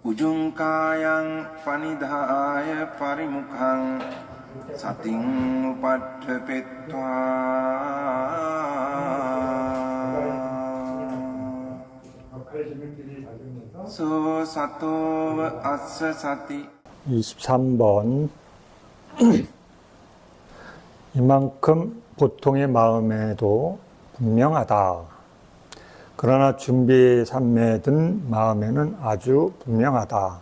උජුංකායං පනිදාය පරිමුඛං සතින් උපට්ඨපෙත්වා සෝ සතෝව අස්ස සති 23번 이만큼 보통의 마음에도 분명하다. 그러나 준비 삼매든 마음에는 아주 분명하다.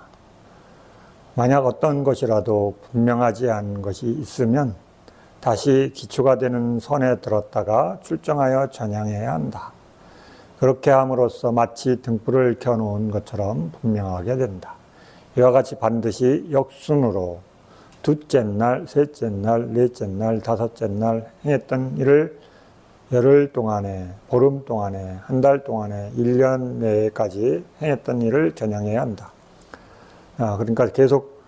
만약 어떤 것이라도 분명하지 않은 것이 있으면 다시 기초가 되는 선에 들었다가 출정하여 전향해야 한다. 그렇게 함으로써 마치 등불을 켜놓은 것처럼 분명하게 된다. 이와 같이 반드시 역순으로 둘째 날, 셋째 날, 넷째 날, 다섯째 날 행했던 일을 열흘 동안에, 보름 동안에, 한 달 동안에, 1년 내까지 행했던 일을 전향해야 한다. 그러니까 계속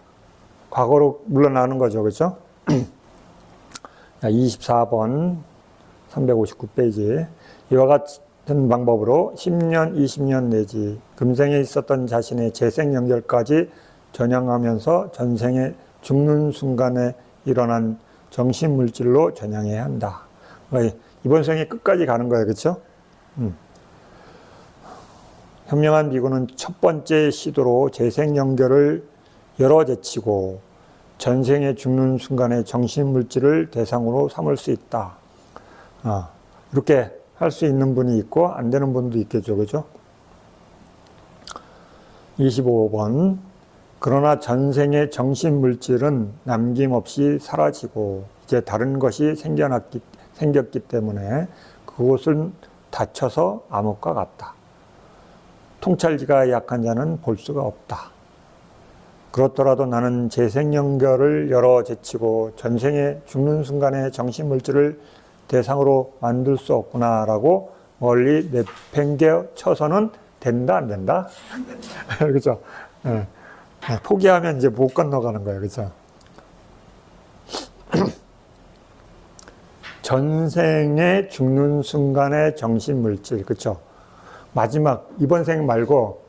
과거로 물러나는 거죠. 그렇죠? 24번 359페이지 이와 같은 방법으로 10년, 20년 내지 금생에 있었던 자신의 재생 연결까지 전향하면서 전생에 죽는 순간에 일어난 정신물질로 전향해야 한다. 이번 생에 끝까지 가는 거예요. 그렇죠? 현명한 비구는 첫 번째 시도로 재생 연결을 열어 제치고 전생에 죽는 순간에 정신물질을 대상으로 삼을 수 있다. 이렇게 할 수 있는 분이 있고 안 되는 분도 있겠죠. 그죠? 25번 그러나 전생의 정신물질은 남김없이 사라지고 이제 다른 것이 생겼기 때문에 그곳은 닫혀서 암흑과 같다. 통찰지가 약한 자는 볼 수가 없다. 그렇더라도 나는 재생연결을 열어 제치고 전생에 죽는 순간에 정신물질을 대상으로 만들 수 없구나라고 멀리 내팽개 쳐서는 된다, 안 된다? 그렇죠? 네. 포기하면 이제 못 건너가는 거예요. 그렇죠? 전생에 죽는 순간의 정신물질, 그렇죠? 마지막 이번 생 말고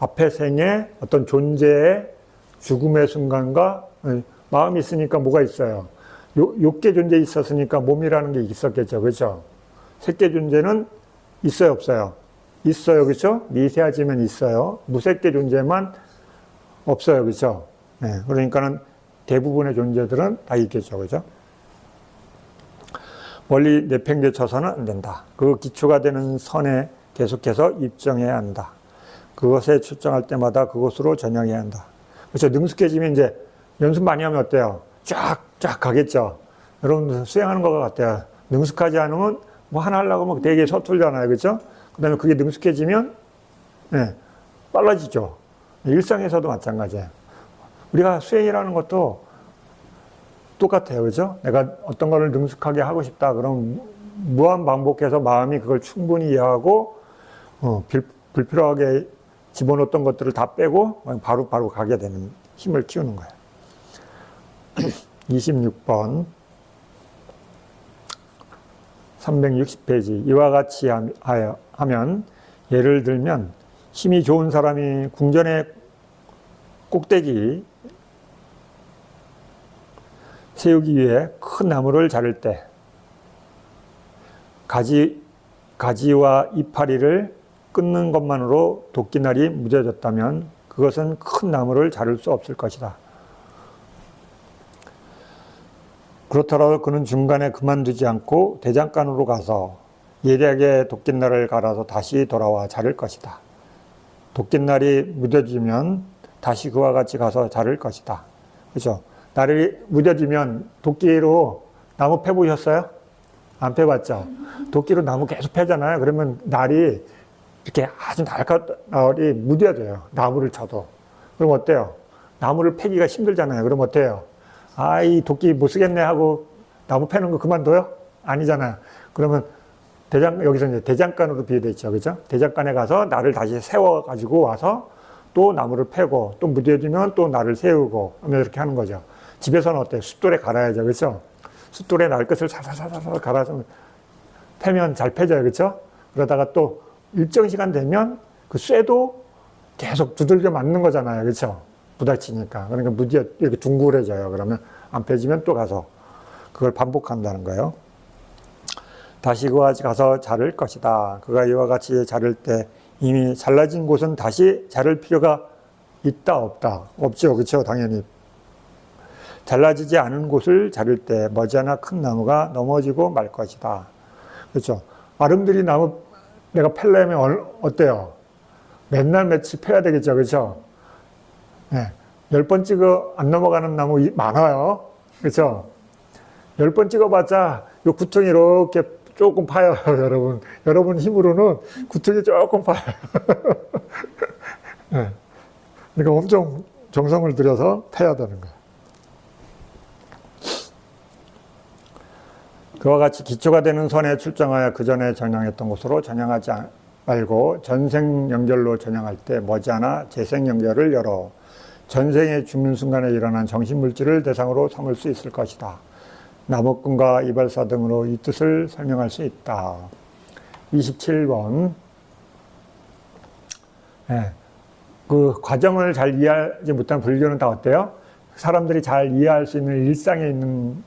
앞에 생에 어떤 존재의 죽음의 순간과 마음이 있으니까 뭐가 있어요? 욕계 존재 있었으니까 몸이라는 게 있었겠죠. 그렇죠? 색계 존재는 있어요, 없어요? 있어요. 그렇죠? 미세하지만 있어요. 무색계 존재만 없어요. 그렇죠? 네, 그러니까는 대부분의 존재들은 다 있겠죠. 그렇죠? 멀리 내팽개 쳐서는 안 된다. 그 기초가 되는 선에 계속해서 입정해야 한다. 그것에 출정할 때마다 그것으로 전향해야 한다. 그렇죠? 능숙해지면 이제 연습 많이 하면 어때요? 쫙 가겠죠? 여러분 수행하는 것 같아요. 능숙하지 않으면 뭐 하나 하려고 하면 되게 서툴잖아요. 그렇죠? 그 다음에 그게 능숙해지면 빨라지죠. 일상에서도 마찬가지예요. 우리가 수행이라는 것도 똑같아요. 그죠? 내가 어떤 거를 능숙하게 하고 싶다. 그럼 무한 반복해서 마음이 그걸 충분히 이해하고, 불필요하게 집어넣었던 것들을 다 빼고, 바로 가게 되는 힘을 키우는 거예요. 26번. 360페이지. 이와 같이 하면, 예를 들면, 힘이 좋은 사람이 궁전의 꼭대기 세우기 위해 큰 나무를 자를 때 가지와 이파리를 끊는 것만으로 도끼날이 무뎌졌다면 그것은 큰 나무를 자를 수 없을 것이다. 그렇더라도 그는 중간에 그만두지 않고 대장간으로 가서 예리하게 도끼날을 갈아서 다시 돌아와 자를 것이다. 도끼날이 무뎌지면 다시 그와 같이 가서 자를 것이다. 그렇죠? 날이 무뎌지면 도끼로 나무 패보셨어요? 안 패봤죠? 도끼로 나무 계속 패잖아요. 그러면 날이 이렇게 아주 날이 무뎌져요. 나무를 쳐도. 그럼 어때요? 나무를 패기가 힘들잖아요. 그럼 어때요? 이 도끼 못 쓰겠네 하고 나무 패는 거 그만둬요? 아니잖아요. 그러면 여기서 이제 대장간으로 비유되어 있죠. 그죠? 대장간에 가서 날을 다시 세워가지고 와서 또 나무를 패고 또 무뎌지면 또 날을 세우고 하면 이렇게 하는 거죠. 집에서는 어때요? 숫돌에 갈아야죠. 그렇죠? 숫돌에 날것을 살살살살 갈아서 패면 잘 패져요. 그렇죠? 그러다가 또 일정 시간 되면 그 쇠도 계속 두들겨 맞는 거잖아요. 그렇죠? 부딪히니까. 그러니까 무디어 이렇게 둥그레져요. 그러면 안 펴지면 또 가서 그걸 반복한다는 거예요. 다시 그와 가서 자를 것이다. 그가 이와 같이 자를 때 이미 잘라진 곳은 다시 자를 필요가 있다 없다? 없죠. 그렇죠? 당연히. 잘라지지 않은 곳을 자를 때 머지않아 큰 나무가 넘어지고 말 것이다. 그렇죠? 아름드리 나무 내가 펴려면 어때요? 맨날 며칠 펴야 되겠죠. 그렇죠? 네. 10번 찍어 안 넘어가는 나무 많아요. 그렇죠? 10번 찍어봤자 요 구퉁이 이렇게 조금 파요, 여러분. 여러분 힘으로는 구퉁이 조금 파요. 네. 그러니까 엄청 정성을 들여서 패야 되는 거예요. 그와 같이 기초가 되는 선에 출정하여 그 전에 전향했던 곳으로 전향하지 말고 전생 연결로 전향할 때 머지않아 재생 연결을 열어 전생에 죽는 순간에 일어난 정신물질을 대상으로 삼을 수 있을 것이다. 나무꾼과 이발사 등으로 이 뜻을 설명할 수 있다. 27번. 네. 그 과정을 잘 이해하지 못한 불교는 다 어때요? 사람들이 잘 이해할 수 있는 일상에 있는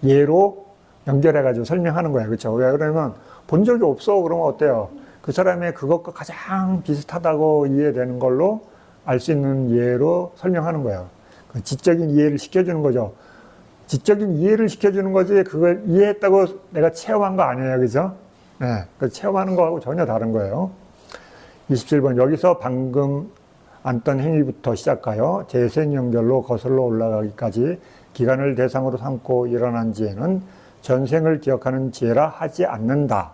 예로 연결해가지고 설명하는 거예요. 그렇죠? 왜 그러면 본 적이 없어. 그러면 어때요? 그 사람의 그것과 가장 비슷하다고 이해되는 걸로 알 수 있는 예로 설명하는 거예요. 그 지적인 이해를 시켜주는 거죠. 지적인 이해를 시켜주는 거지 그걸 이해했다고 내가 체험한 거 아니에요. 그죠? 네, 그 체험하는 거하고 전혀 다른 거예요. 27번. 여기서 방금 앉던 행위부터 시작하여 재생연결로 거슬러 올라가기까지 기간을 대상으로 삼고 일어난 지혜는 전생을 기억하는 지혜라 하지 않는다.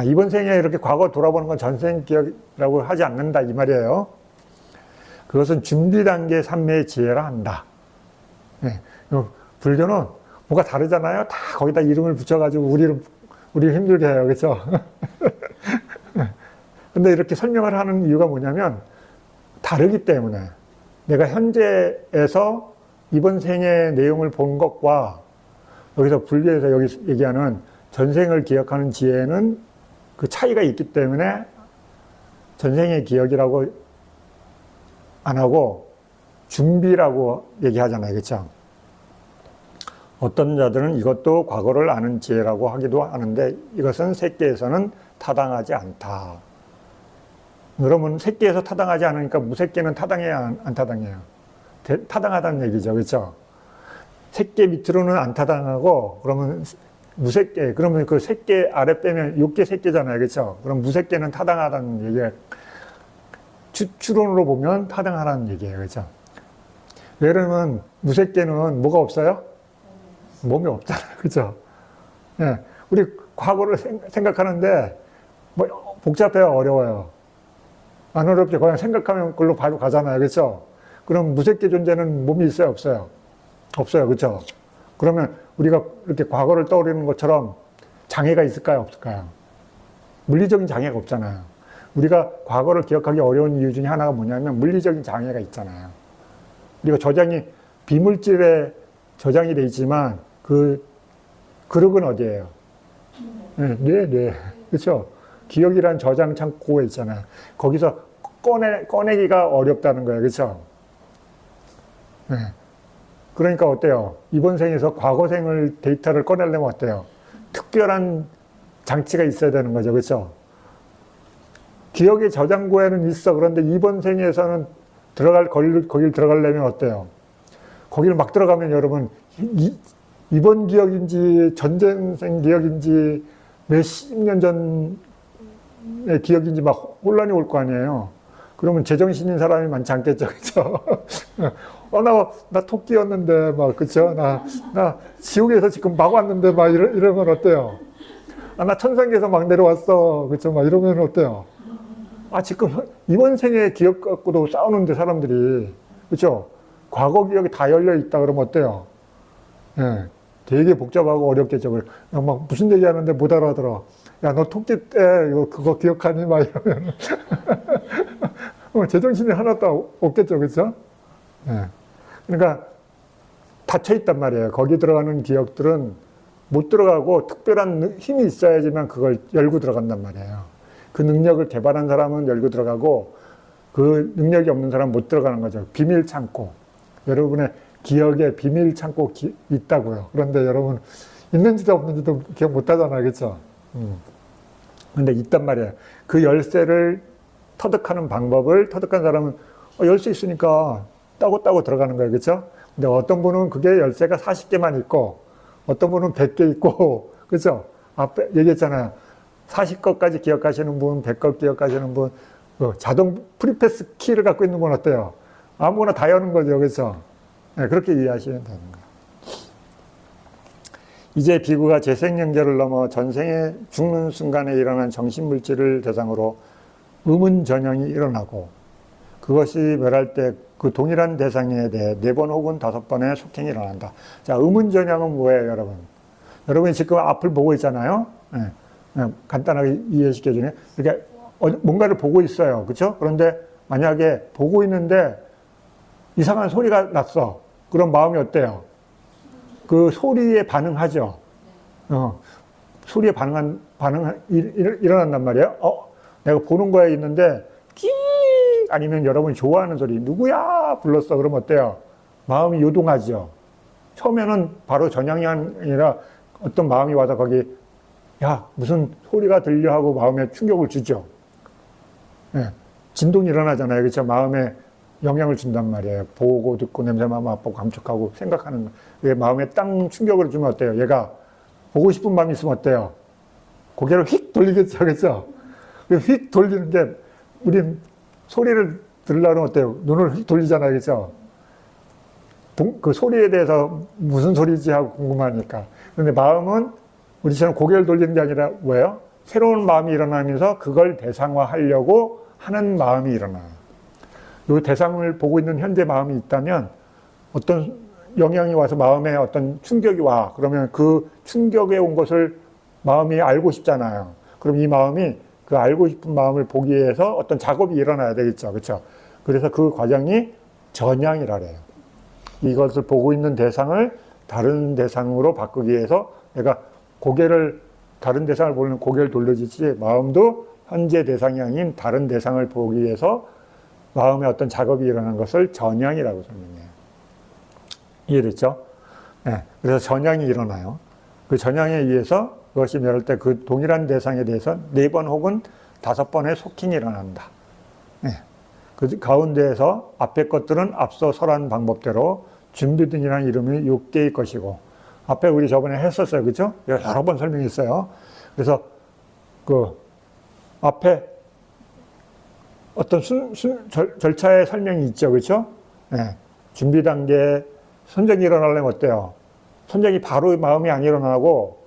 이번 생에 이렇게 과거 돌아보는 건 전생 기억이라고 하지 않는다 이 말이에요. 그것은 준비 단계 삼매의 지혜라 한다. 네. 불교는 뭐가 다르잖아요. 다 거기다 이름을 붙여가지고 우리를 힘들게 해요. 그렇죠? 근데 이렇게 설명을 하는 이유가 뭐냐면 다르기 때문에 내가 현재에서 이번 생의 내용을 본 것과 여기서 불교에서 여기 얘기하는 전생을 기억하는 지혜는 그 차이가 있기 때문에 전생의 기억이라고 안 하고 준비라고 얘기하잖아요. 그렇죠? 어떤 자들은 이것도 과거를 아는 지혜라고 하기도 하는데 이것은 새끼에서는 타당하지 않다. 그러면 새끼에서 타당하지 않으니까 무새끼는 타당해야 안 타당해요? 타당하다는 얘기죠. 그렇죠? 새끼 밑으로는 안 타당하고 그러면 무새끼, 그러면 그 새끼 아래 빼면 욕계 새끼잖아요. 그렇죠? 그럼 무새끼는 타당하다는 얘기가 추론으로 보면 타당하다는 얘기예요. 그렇죠? 왜냐면 무새끼는 뭐가 없어요? 몸이 없잖아요. 그렇죠? 네. 우리 과거를 생각하는데 뭐 복잡해요, 어려워요? 안 어렵죠. 그냥 생각하면 그걸로 바로 가잖아요. 그렇죠? 그럼 무새끼 존재는 몸이 있어요, 없어요? 없어요. 그렇죠? 그러면 우리가 이렇게 과거를 떠올리는 것처럼 장애가 있을까요, 없을까요? 물리적인 장애가 없잖아요. 우리가 과거를 기억하기 어려운 이유 중에 하나가 뭐냐면 물리적인 장애가 있잖아요. 우리가 저장이 비물질에 저장이 돼 있지만 그 그릇은 어디예요? 네. 그렇죠? 기억이란 저장 창고에 있잖아요. 거기서 꺼내기가 어렵다는 거예요. 그렇죠? 네. 그러니까 어때요? 이번 생에서 과거생을 데이터를 꺼내려면 어때요? 특별한 장치가 있어야 되는 거죠. 그렇죠? 기억의 저장고에는 있어. 그런데 이번 생에서는 거길 들어가려면 어때요? 거기를 막 들어가면 여러분 이번 기억인지 전쟁생 기억인지 몇십 년 전의 기억인지 막 혼란이 올 거 아니에요. 그러면 제정신인 사람이 많지 않겠죠. 그렇죠? 나 토끼였는데 막 그렇죠? 나 지옥에서 지금 막 왔는데 막 이러면 어때요? 나 천상계에서 막 내려왔어. 그렇죠? 막 이러면 어때요? 지금 이번 생의 기억 갖고도 싸우는데 사람들이 그렇죠? 과거 기억이 다 열려 있다 그러면 어때요? 예, 되게 복잡하고 어렵겠죠. 막 무슨 얘기하는데 못 알아들어. 야, 너 토끼 때 그거 기억하니? 막 이러면 제정신이 하나도 없겠죠, 그렇죠? 예. 그러니까 닫혀 있단 말이에요. 거기 들어가는 기억들은 못 들어가고 특별한 힘이 있어야지만 그걸 열고 들어간단 말이에요. 그 능력을 개발한 사람은 열고 들어가고 그 능력이 없는 사람 못 들어가는 거죠. 비밀 창고. 여러분의 기억에 비밀 창고 있다고요. 그런데 여러분 있는지도 없는지도 기억 못 하잖아요. 그렇죠? 근데 있단 말이에요. 그 열쇠를 터득하는 방법을 터득한 사람은 열쇠 있으니까 따고 들어가는 거예요. 그렇죠? 근데 어떤 분은 그게 열쇠가 40개만 있고 어떤 분은 100개 있고 그렇죠? 앞에 얘기했잖아요. 40것까지 기억하시는 분, 100것 기억하시는 분, 자동 프리패스 키를 갖고 있는 분 어때요? 아무거나 다 여는 거죠. 그렇죠? 네, 그렇게 이해하시면 되는 거예요. 이제 비구가 재생연결을 넘어 전생에 죽는 순간에 일어난 정신물질을 대상으로 의문전형이 일어나고 그것이 멸할 때 그 동일한 대상에 대해 4번 혹은 5번의 속행이 일어난다. 자, 의문전형은 뭐예요, 여러분? 여러분이 지금 앞을 보고 있잖아요. 네, 간단하게 이해시켜주네. 이렇게 뭔가를 보고 있어요. 그렇죠? 그런데 만약에 보고 있는데 이상한 소리가 났어. 그럼 마음이 어때요? 그 소리에 반응하죠. 소리에 일어난단 말이에요. 내가 보는 거에 있는데 끼 아니면 여러분이 좋아하는 소리 누구야 불렀어. 그러면 어때요? 마음이 요동하죠. 처음에는 바로 전향이 아니라 어떤 마음이 와서 거기 야 무슨 소리가 들려 하고 마음에 충격을 주죠. 네, 진동이 일어나잖아요. 그렇죠? 마음에 영향을 준단 말이에요. 보고 듣고 냄새만 맡고 감촉하고 생각하는 왜 마음에 땅 충격을 주면 어때요? 얘가 보고 싶은 마음이 있으면 어때요? 고개를 휙 돌리겠죠. 그렇죠? 휙 돌리는 게 우린 소리를 들으려면 어때요? 눈을 휙 돌리잖아요. 그렇죠? 그 소리에 대해서 무슨 소리지 하고 궁금하니까. 그런데 마음은 우리처럼 고개를 돌리는 게 아니라 뭐예요? 새로운 마음이 일어나면서 그걸 대상화하려고 하는 마음이 일어나요. 이 대상을 보고 있는 현재 마음이 있다면 어떤 영향이 와서 마음에 어떤 충격이 와. 그러면 그 충격에 온 것을 마음이 알고 싶잖아요. 그럼 이 마음이 그 알고 싶은 마음을 보기 위해서 어떤 작업이 일어나야 되겠죠. 그렇죠? 그래서 그 과정이 전향이라 그래요. 이것을 보고 있는 대상을 다른 대상으로 바꾸기 위해서 내가 다른 대상을 보는 고개를 돌려주지 마음도 현재 대상이 아닌 다른 대상을 보기 위해서 마음에 어떤 작업이 일어난 것을 전향이라고 설명해요. 이해됐죠? 네. 그래서 전향이 일어나요. 그 전향에 의해서 그것이 멸할 때 그 동일한 대상에 대해서 4번 혹은 5번의 속행이 일어난다. 네. 그 가운데에서 앞에 것들은 앞서 설한 방법대로 준비 등이라는 이름이 6개의 것이고 앞에 우리 저번에 했었어요. 그죠? 여러 번 설명했어요. 그래서 그 앞에 어떤 절차의 설명이 있죠. 그렇죠? 네. 준비 단계, 선정이 일어나려면 어때요? 선정이 바로 마음이 안 일어나고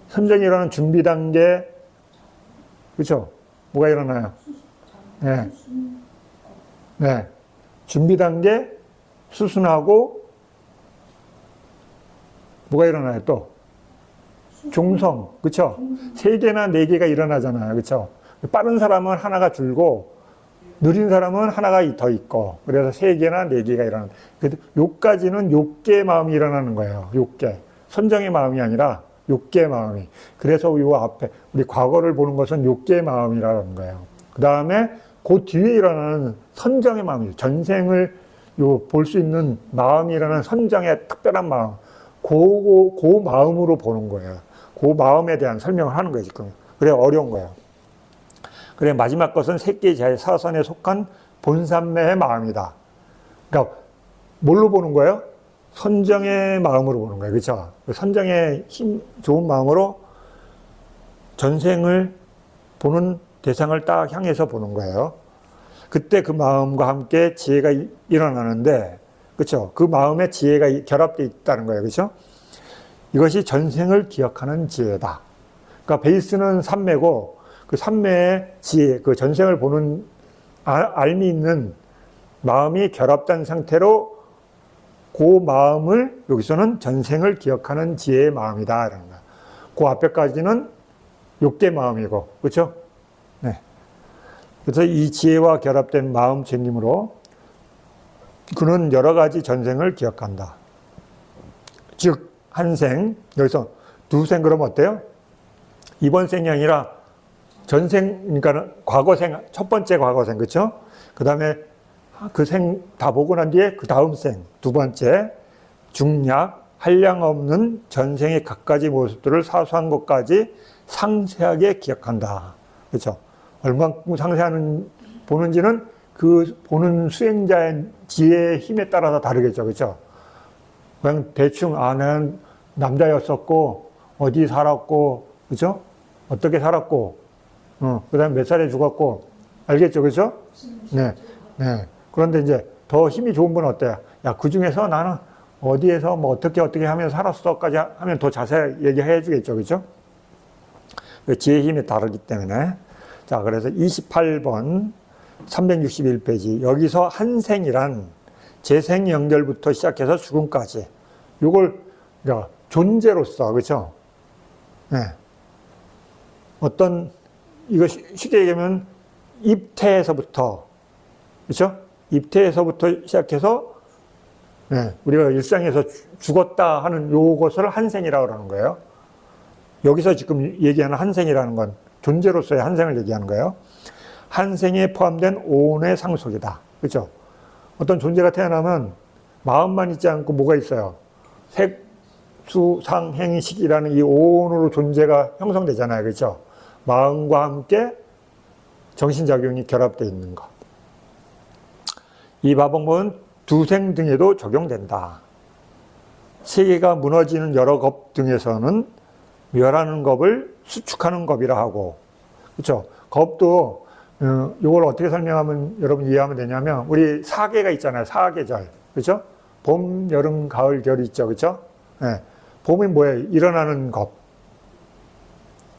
선정이 일어나는 준비 단계, 그렇죠? 뭐가 일어나요? 네. 네. 준비 단계, 수순하고 뭐가 일어나요? 또 종성, 그렇죠? 3개나 4개가 일어나잖아요. 그렇죠? 빠른 사람은 하나가 줄고 느린 사람은 하나가 더 있고 그래서 3개나 4개가 일어난다. 요까지는 6개의 마음이 일어나는 거예요. 6개. 선정의 마음이 아니라 6개의 마음이. 그래서 요 앞에 우리 과거를 보는 것은 6개의 마음이라는 거예요. 그 다음에 그 뒤에 일어나는 선정의 마음이죠. 전생을 볼 수 있는 마음이라는 선정의 특별한 마음. 그 마음으로 보는 거예요. 그 마음에 대한 설명을 하는 거예요, 지금. 그래, 어려운 거예요. 그래, 마지막 것은 새끼 사선에 속한 본산매의 마음이다. 그러니까, 뭘로 보는 거예요? 선정의 마음으로 보는 거예요. 그렇죠? 선정의 좋은 마음으로 전생을 보는 대상을 딱 향해서 보는 거예요. 그때 그 마음과 함께 지혜가 일어나는데, 그렇죠? 그 마음에 지혜가 결합되어 있다는 거예요. 그렇죠? 이것이 전생을 기억하는 지혜다. 그러니까 베이스는 삼매고 그 삼매의 지혜, 그 전생을 보는 알미 있는 마음이 결합된 상태로 그 마음을 여기서는 전생을 기억하는 지혜의 마음이다. 라는 거예요. 그 앞에까지는 6개 마음이고, 그렇죠? 네. 그래서 이 지혜와 결합된 마음 챙김으로 그는 여러 가지 전생을 기억한다. 즉, 한 생, 여기서 2생 그러면 어때요? 이번 생이 아니라 전생, 그러니까 과거생, 첫 번째 과거생, 그렇죠? 그 다음에 그 생 다 보고 난 뒤에 그 다음 생, 두 번째, 중약, 한량 없는 전생의 갖가지 모습들을 사소한 것까지 상세하게 기억한다. 그렇죠? 얼만큼 상세한 보는지는 그 보는 수행자의 지혜의 힘에 따라서 다르겠죠. 그렇죠? 그냥 대충, 나는 남자였었고, 어디 살았고, 그죠? 어떻게 살았고, 그 다음에 몇 살에 죽었고, 알겠죠? 그죠? 네. 네. 그런데 이제 더 힘이 좋은 분은 어때요? 야, 그 중에서 나는 어디에서 뭐 어떻게 하면서 살았어까지 하면 더 자세히 얘기해 주겠죠. 그죠? 지혜의 힘이 다르기 때문에. 자, 그래서 28번, 361페이지. 여기서 한생이란 재생 연결부터 시작해서 죽음까지. 요걸, 존재로서, 그렇죠? 네. 어떤, 이거 쉽게 얘기하면 입태에서부터, 그렇죠? 입태에서부터 시작해서, 네, 우리가 일상에서 죽었다 하는 요것을 한생이라고 하는 거예요. 여기서 지금 얘기하는 한생이라는 건 존재로서의 한생을 얘기하는 거예요. 한생에 포함된 오온의 상속이다. 그렇죠? 어떤 존재가 태어나면 마음만 있지 않고 뭐가 있어요? 색, 수, 상, 행, 식이라는 이 오온으로 존재가 형성되잖아요. 그렇죠? 마음과 함께 정신작용이 결합되어 있는 것. 이 마법은 두생 등에도 적용된다. 세계가 무너지는 여러 겁 등에서는 멸하는 겁을 수축하는 겁이라 하고, 그렇죠? 겁도 이걸 어떻게 설명하면 여러분 이해하면 되냐면, 우리 사계가 있잖아요. 사계절, 그렇죠? 봄, 여름, 가을, 겨울이 있죠, 그렇죠? 네. 봄이 뭐예요? 일어나는 겁,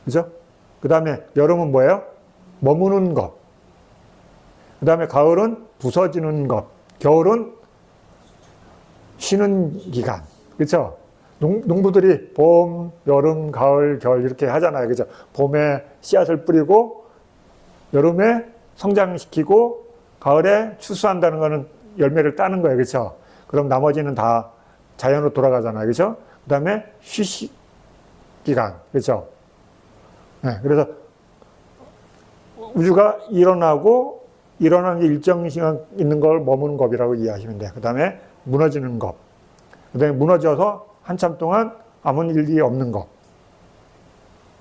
그렇죠? 그 다음에 여름은 뭐예요? 머무는 것. 그 다음에 가을은 부서지는 것. 겨울은 쉬는 기간. 그렇죠? 농부들이 봄, 여름, 가을, 겨울 이렇게 하잖아요. 그죠? 봄에 씨앗을 뿌리고, 여름에 성장시키고, 가을에 추수한다는 거는 열매를 따는 거예요. 그렇죠? 그럼 나머지는 다 자연으로 돌아가잖아요. 그렇죠? 그 다음에 휴식 기간. 그렇죠? 네, 그래서 우주가 일어나고, 일어나는 게 일정 시간 있는 걸 머무는 겁이라고 이해하시면 돼요. 그 다음에 무너지는 겁. 그 다음에 무너져서 한참 동안 아무 일이 없는 것.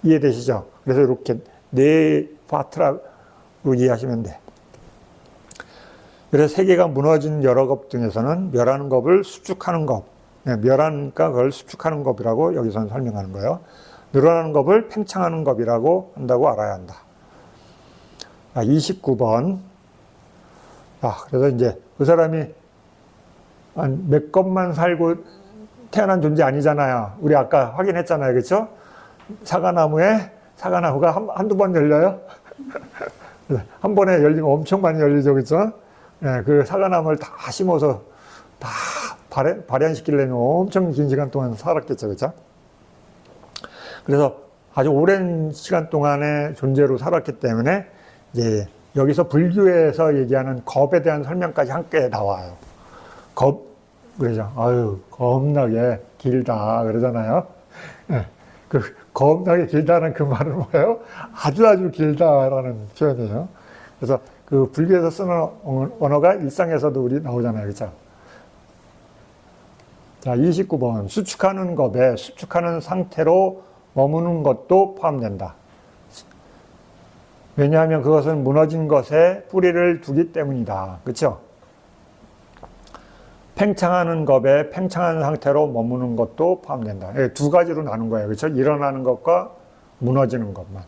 이해되시죠? 그래서 이렇게 네 파트라고 이해하시면 돼. 그래서 세계가 무너진 여러 겁 등에서는 멸하는 겁을 수축하는 겁. 네, 멸하니까 그걸 수축하는 겁이라고 여기서는 설명하는 거예요. 늘어나는 겁을 팽창하는 겁이라고 한다고 알아야 한다. 29번. 그래서 이제 그 사람이 한 몇 겁만 살고 태어난 존재 아니잖아요. 우리 아까 확인했잖아요. 그렇죠? 사과나무가 한두 번 열려요? 한 번에 열리면 엄청 많이 열리죠. 그렇죠? 네, 그 사과나무를 다 심어서 다 발현시키려면 엄청 긴 시간 동안 살았겠죠. 그렇죠? 그래서 아주 오랜 시간 동안의 존재로 살았기 때문에 이제 여기서 불교에서 얘기하는 겁에 대한 설명까지 함께 나와요. 그러죠. 겁나게 길다 그러잖아요. 네. 그 겁나게 길다는 그 말은 뭐예요? 아주 길다라는 표현이에요. 그래서 그 불교에서 쓰는 언어가 일상에서도 우리 나오잖아요. 그렇죠? 자, 29번. 수축하는 겁에 수축하는 상태로 머무는 것도 포함된다. 왜냐하면 그것은 무너진 것에 뿌리를 두기 때문이다. 그렇죠? 팽창하는 겁에 팽창한 상태로 머무는 것도 포함된다. 두 가지로 나눈 거예요. 그렇죠? 일어나는 것과 무너지는 것만.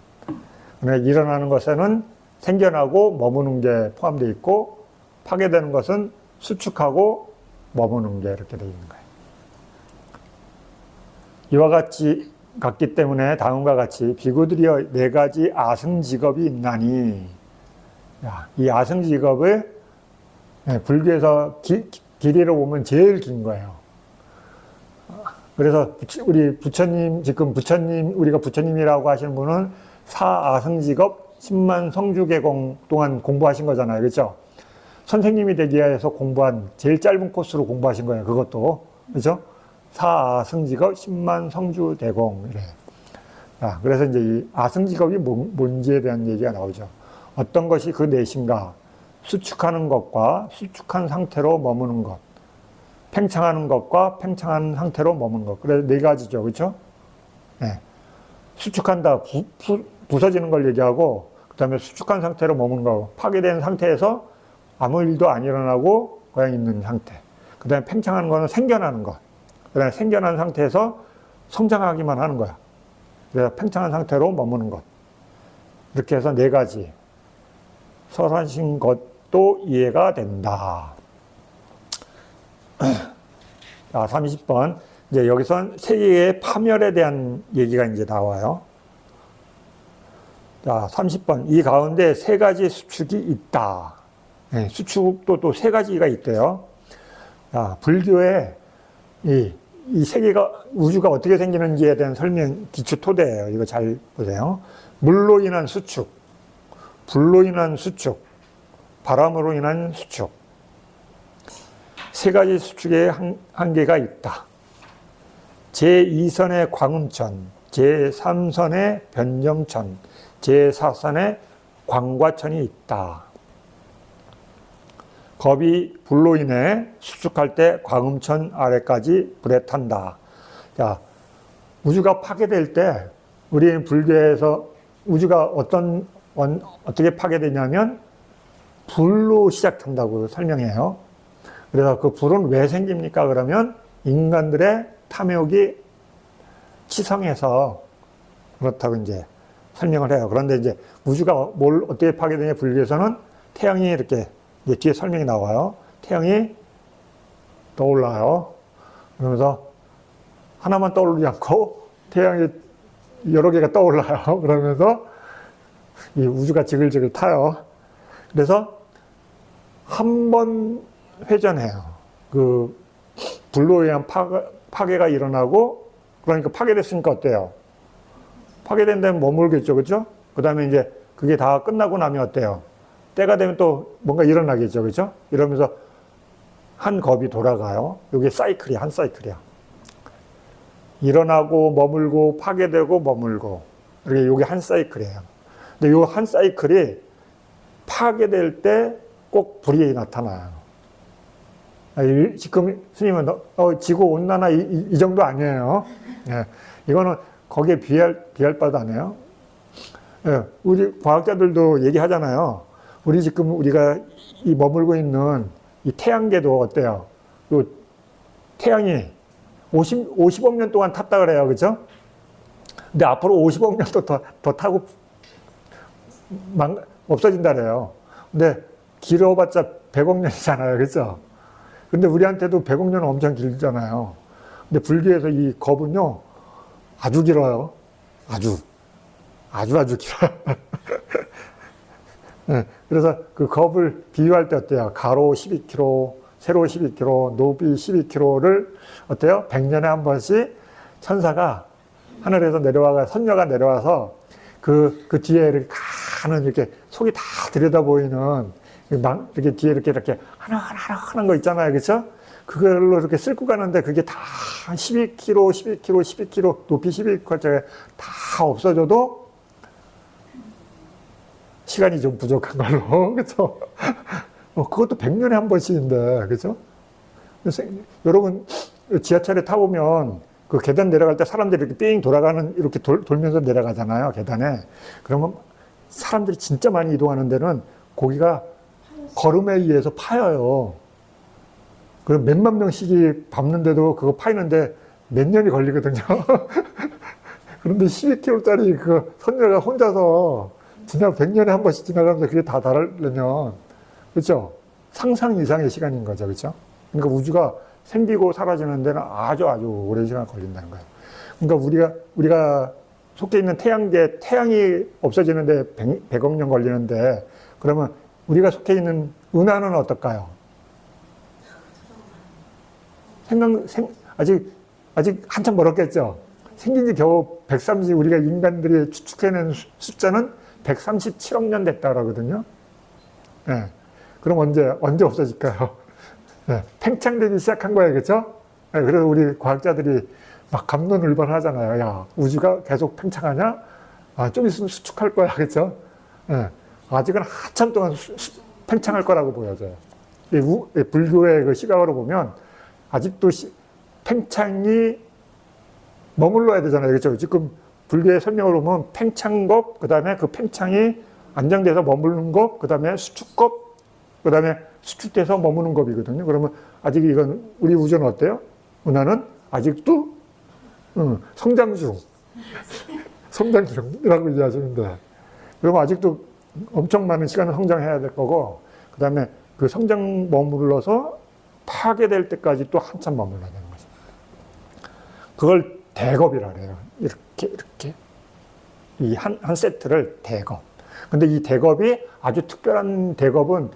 일어나는 것에는 생겨나고 머무는 게 포함되어 있고, 파괴되는 것은 수축하고 머무는 게 이렇게 되어 있는 거예요. 이와 같기 때문에 다음과 같이 비구들이여 네 가지 아승직업이 있나니, 이 아승직업을 불교에서 길이로 보면 제일 긴 거예요. 그래서 우리 부처님, 우리가 부처님이라고 하시는 분은 사아승직업 10만 성주계공 동안 공부하신 거잖아요. 그렇죠? 선생님이 되기 위해서 공부한 제일 짧은 코스로 공부하신 거예요. 그것도. 그렇죠? 사아승직업 10만 성주대공. 이래. 그래서 이제 이 아승직업이 뭔지에 대한 얘기가 나오죠. 어떤 것이 그 넷인가? 수축하는 것과 수축한 상태로 머무는 것, 팽창하는 것과 팽창한 상태로 머무는 것. 그래서 네 가지죠. 그렇죠? 네. 수축한다, 부서지는 걸 얘기하고, 그 다음에 수축한 상태로 머무는 거, 파괴된 상태에서 아무 일도 안 일어나고 그냥 있는 상태. 그 다음에 팽창하는 거는 생겨나는 것. 그 다음에 생겨난 상태에서 성장하기만 하는 거야. 그래서 팽창한 상태로 머무는 것. 이렇게 해서 네 가지 설하신 것도 이해가 된다. 자, 30번. 이제 여기선 세계의 파멸에 대한 얘기가 이제 나와요. 자, 30번. 이 가운데 세 가지 수축이 있다. 네, 수축도 또 세 가지가 있대요. 자, 불교에 이 세계가, 우주가 어떻게 생기는지에 대한 설명, 기초 토대예요. 이거 잘 보세요. 물로 인한 수축, 불로 인한 수축, 바람으로 인한 수축. 세 가지 수축의 한계가 있다. 제2선의 광음천, 제3선의 변정천, 제4선의 광과천이 있다. 겁이 불로 인해 수축할 때 광음천 아래까지 불에 탄다. 자, 우주가 파괴될 때 우리 불교에서 우주가 어떻게 파괴되냐면 불로 시작한다고 설명해요. 그래서 그 불은 왜 생깁니까? 그러면 인간들의 탐욕이 치성해서 그렇다고 이제 설명을 해요. 그런데 이제 우주가 뭘 어떻게 파괴되냐 불교에서는 태양이 이렇게 이제 뒤에 설명이 나와요. 태양이 떠올라요. 그러면서 하나만 떠오르지 않고 태양이 여러 개가 떠올라요. 그러면서 이 우주가 지글지글 타요. 그래서 한 번 회전해요. 그 불로 의한 파괴가 일어나고, 그러니까 파괴됐으니까 어때요? 파괴된 데는 머물겠죠. 그죠? 그 다음에 이제 그게 다 끝나고 나면 어때요? 때가 되면 또 뭔가 일어나겠죠. 그죠? 이러면서 한 겁이 돌아가요. 이게 사이클이야. 한 사이클이야. 일어나고 머물고 파괴되고 머물고. 이게 한 사이클이에요. 근데 요 한 사이클이 파괴될 때 꼭 불이 나타나요. 지금 스님은 지구 온난화 이 정도 아니에요. 예, 이거는 거기에 비할 바도 아니에요. 예, 우리 과학자들도 얘기하잖아요. 우리 지금 우리가 이 머물고 있는 이 태양계도 어때요? 요 태양이 50억 년 동안 탔다 그래요. 그죠? 근데 앞으로 50억 년도 더 타고 없어진다 그래요. 근데 길어봤자 100억 년이잖아요. 그죠? 근데 우리한테도 100억 년은 엄청 길잖아요. 근데 불교에서 이 겁은요, 아주 길어요. 아주 길어요. 네, 그래서 그 겁을 비유할 때 어때요? 가로 12km, 세로 12km, 높이 12km를 어때요? 100년에 한 번씩 천사가 하늘에서 선녀가 내려와서 그 뒤에 이렇게 가는 이렇게 속이 다 들여다 보이는 이렇게 뒤에 이렇게 하는 거 있잖아요. 그렇죠? 그걸로 이렇게 쓸고 가는데 그게 다 12km, 높이 12km짜리 다 없어져도 시간이 좀 부족한 걸로. 그렇죠? 그것도 100년에 한 번씩인데. 그렇죠? 여러분 지하철에 타보면 그 계단 내려갈 때 사람들이 이렇게 삥 돌아가는, 이렇게 돌면서 내려가잖아요. 계단에. 그러면 사람들이 진짜 많이 이동하는 데는 거기가 걸음에 의해서 파여요. 그럼 몇만 명씩이 밟는데도 그거 파이는데 몇 년이 걸리거든요. 그런데 12km짜리 그 선녀가 혼자서 지나 100년에 한 번씩 지나가면서 그게 다 달하려면, 그렇죠? 상상 이상의 시간인 거죠. 그렇죠? 그러니까 우주가 생기고 사라지는 데는 아주 오랜 시간 걸린다는 거예요. 그러니까 우리가 속해 있는 태양계, 태양이 없어지는데 100억 년 걸리는데, 그러면 우리가 속해 있는 은하는 어떨까요? 아직 한참 멀었겠죠? 생긴 지 겨우 우리가 인간들이 추측해낸 숫자는 137억 년 됐다 그러거든요. 네. 그럼 언제 없어질까요? 네. 팽창되기 시작한 거예요. 그죠? 네. 그래서 우리 과학자들이 막 갑론을번 하잖아요. 야, 우주가 계속 팽창하냐? 좀 있으면 수축할 거야. 그죠? 네. 아직은 한참 동안 팽창할 거라고 보여져요. 이 불교의 그 시각으로 보면 아직도 팽창이 머물러야 되잖아요. 그렇죠? 지금 불교의 설명으로 보면 팽창겁, 그 다음에 그 팽창이 안정돼서 머무는 것, 그 다음에 수축겁, 그 다음에 수축돼서 머무는 겁이거든요. 그러면 아직 이건 우리 우주는 어때요? 은하는 아직도 성장 중. 성장 중이라고 이해하시면 돼. 그러면 아직도 엄청 많은 시간을 성장해야 될 거고, 그 다음에 그 성장 머물러서 파괴될 때까지 또 한참 머물러야 되는 거죠. 그걸 대겁이라 그래요. 이렇게. 이 한 세트를 대겁. 근데 이 대겁이 아주 특별한 대겁은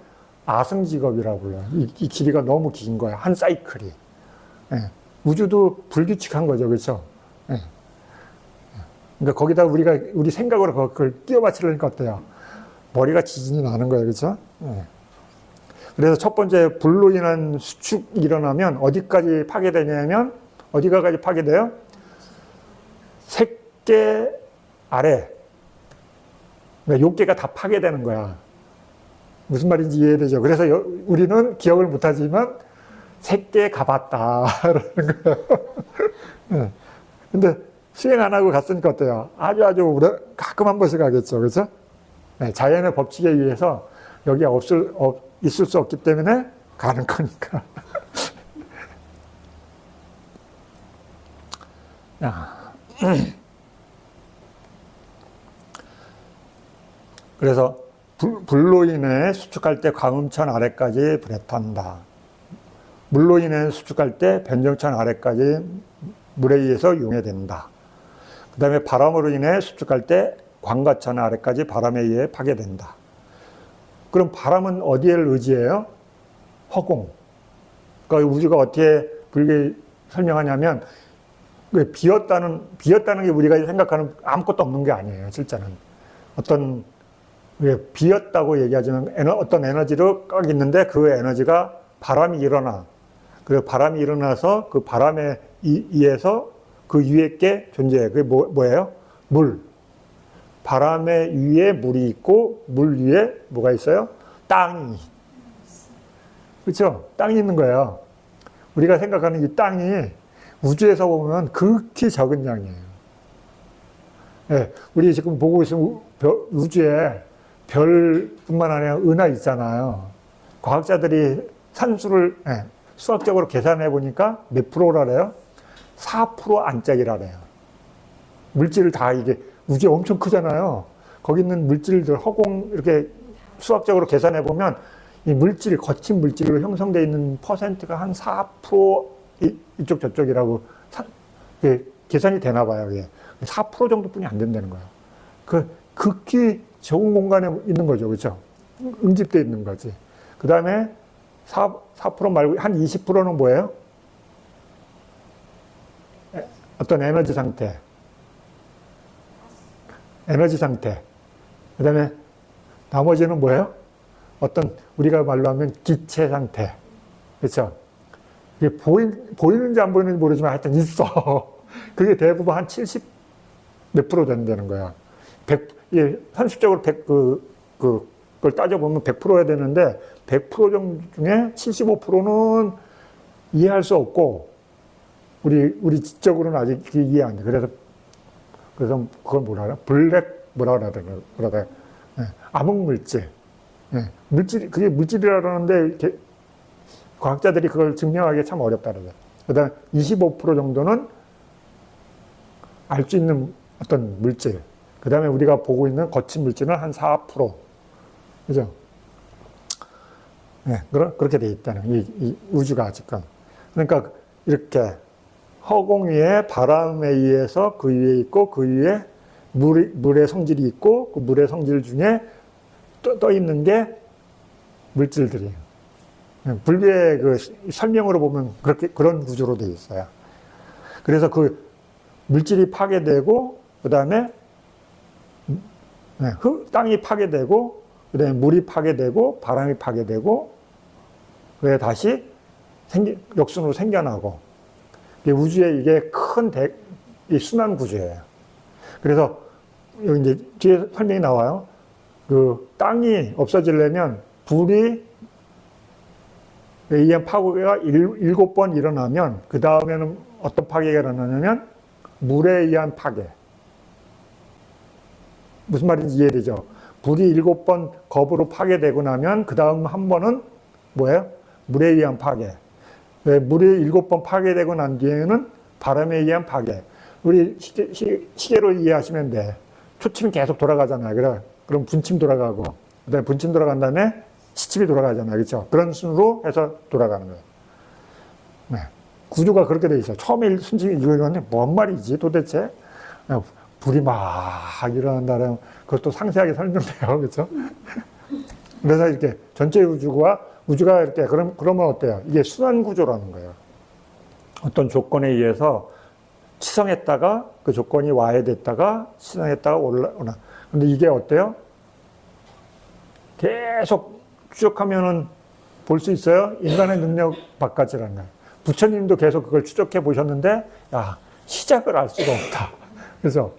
아승지겁이라고 불러요. 이 길이가 너무 긴 거야. 한 사이클이. 예. 우주도 불규칙한 거죠. 그렇죠? 예. 그러니까 거기다 우리 생각으로 그걸 끼워 맞추려니까 어때요? 머리가 지진이 나는 거예요. 그렇죠? 예. 그래서 첫 번째 불로 인한 수축이 일어나면 어디까지 파괴되냐면 어디가까지 파괴돼요? 색계 아래. 그러니까 요계가 다 파괴되는 거야. 무슨 말인지 이해되죠? 그래서 우리는 기억을 못하지만 색계 가봤다라는 거예요. 네. 근데 수행 안 하고 갔으니까 어때요? 아주 가끔 한 번씩 가겠죠. 그렇죠? 네, 자연의 법칙에 의해서 여기에 있을 수 없기 때문에 가는 거니까. 그래서 불로 인해 수축할 때 광음천 아래까지 불에 탄다. 물로 인해 수축할 때 변정천 아래까지 물에 의해서 용해된다. 그 다음에 바람으로 인해 수축할 때 광가천 아래까지 바람에 의해 파괴된다. 그럼 바람은 어디를 의지해요? 허공. 그러니까 우주가 어떻게 불교에 설명하냐면 비었다는 게 우리가 생각하는 아무것도 없는 게 아니에요. 실제는 비었다고 얘기하지만 어떤 에너지로 꽉 있는데 그 에너지가 바람이 일어나. 그리고 바람이 일어나서 그 바람에 의해서 그 위에 게 존재해요. 그게 뭐예요? 물. 바람의 위에 물이 있고 물 위에 뭐가 있어요? 땅이. 그렇죠? 땅이 있는 거예요. 우리가 생각하는 이 땅이 우주에서 보면 극히 적은 양이에요. 네, 우리 지금 보고 있는 우주에 별뿐만 아니라 은하 있잖아요. 과학자들이 산수를 수학적으로 계산해 보니까 몇 프로라래요? 4% 안짝이라래요. 물질을 다 이게 우주에 엄청 크잖아요. 거기 있는 물질들 허공 이렇게 수학적으로 계산해 보면 이 물질, 거친 물질로 형성되어 있는 퍼센트가 한 4% 이쪽 저쪽이라고 계산이 되나 봐요. 4% 정도뿐이 안 된다는 거예요. 그 극히 적은 공간에 있는 거죠. 그렇죠? 응집되어 있는 거지. 그 다음에 4% 말고 한 20%는 뭐예요? 어떤 에너지 상태. 그 다음에 나머지는 뭐예요? 어떤 우리가 말로 하면 기체 상태. 그렇죠? 이게 보이는지 안 보이는지 모르지만 하여튼 있어. 그게 대부분 한 70 몇 프로 된다는 거야. 현실적으로 그걸 따져보면 100%여야 되는데 100% 정도 중에 75%는 이해할 수 없고 우리 지적으로는 아직 이해 안 돼. 그래서 그걸 뭐라 그래? 뭐라 그러더라. 암흑물질. 그게 물질이라 그러는데 과학자들이 그걸 증명하기 참 어렵다 그러죠. 그다음 25% 정도는 알 수 있는 어떤 물질. 그 다음에 우리가 보고 있는 거친 물질은 한 4%. 그죠? 네, 그렇게 돼 있다는, 이 우주가 지금. 그러니까 이렇게 허공 위에 바람에 의해서 그 위에 있고 그 위에 물의 성질이 있고 그 물의 성질 중에 떠 있는 게 물질들이에요. 불교의 그 설명으로 보면 그런 구조로 되어 있어요. 그래서 그 물질이 파괴되고 그 다음에 땅이 파괴되고 그 다음에 물이 파괴되고 바람이 파괴되고 그게 다시 역순으로 생겨나고 우주의 이게 큰 순환 구조예요. 그래서 여기 이제 뒤에 설명이 나와요. 그 땅이 없어지려면 불이 의한 파괴가 7번 일어나면 그 다음에는 어떤 파괴가 일어나냐면 물에 의한 파괴. 무슨 말인지 이해되죠? 불이 7번 겁으로 파괴되고 나면 그 다음 한 번은 뭐예요? 물에 의한 파괴. 물이 7번 파괴되고 난 뒤에는 바람에 의한 파괴. 우리 시계로 이해하시면 돼. 초침이 계속 돌아가잖아요. 그럼 분침 돌아가고, 그다음에 분침 돌아간 다음에 시침이 돌아가잖아요. 그렇죠? 그런 순으로 해서 돌아가는 거예요. 네. 구조가 그렇게 돼 있어요. 처음에 순침이 이거는 뭔 말이지 도대체? 불이 막 일어난다면 그것도 상세하게 설명돼요. 그렇죠? 그래서 이렇게 전체 우주가 이렇게 그러면 어때요? 이게 순환 구조라는 거예요. 어떤 조건에 의해서 치성했다가 그 조건이 와해됐다가 치성했다가 올라오나. 근데 이게 어때요? 계속 추적하면은 볼 수 있어요? 인간의 능력 바깥이라는 거예요. 부처님도 계속 그걸 추적해 보셨는데, 야, 시작을 알 수가 없다. 그래서,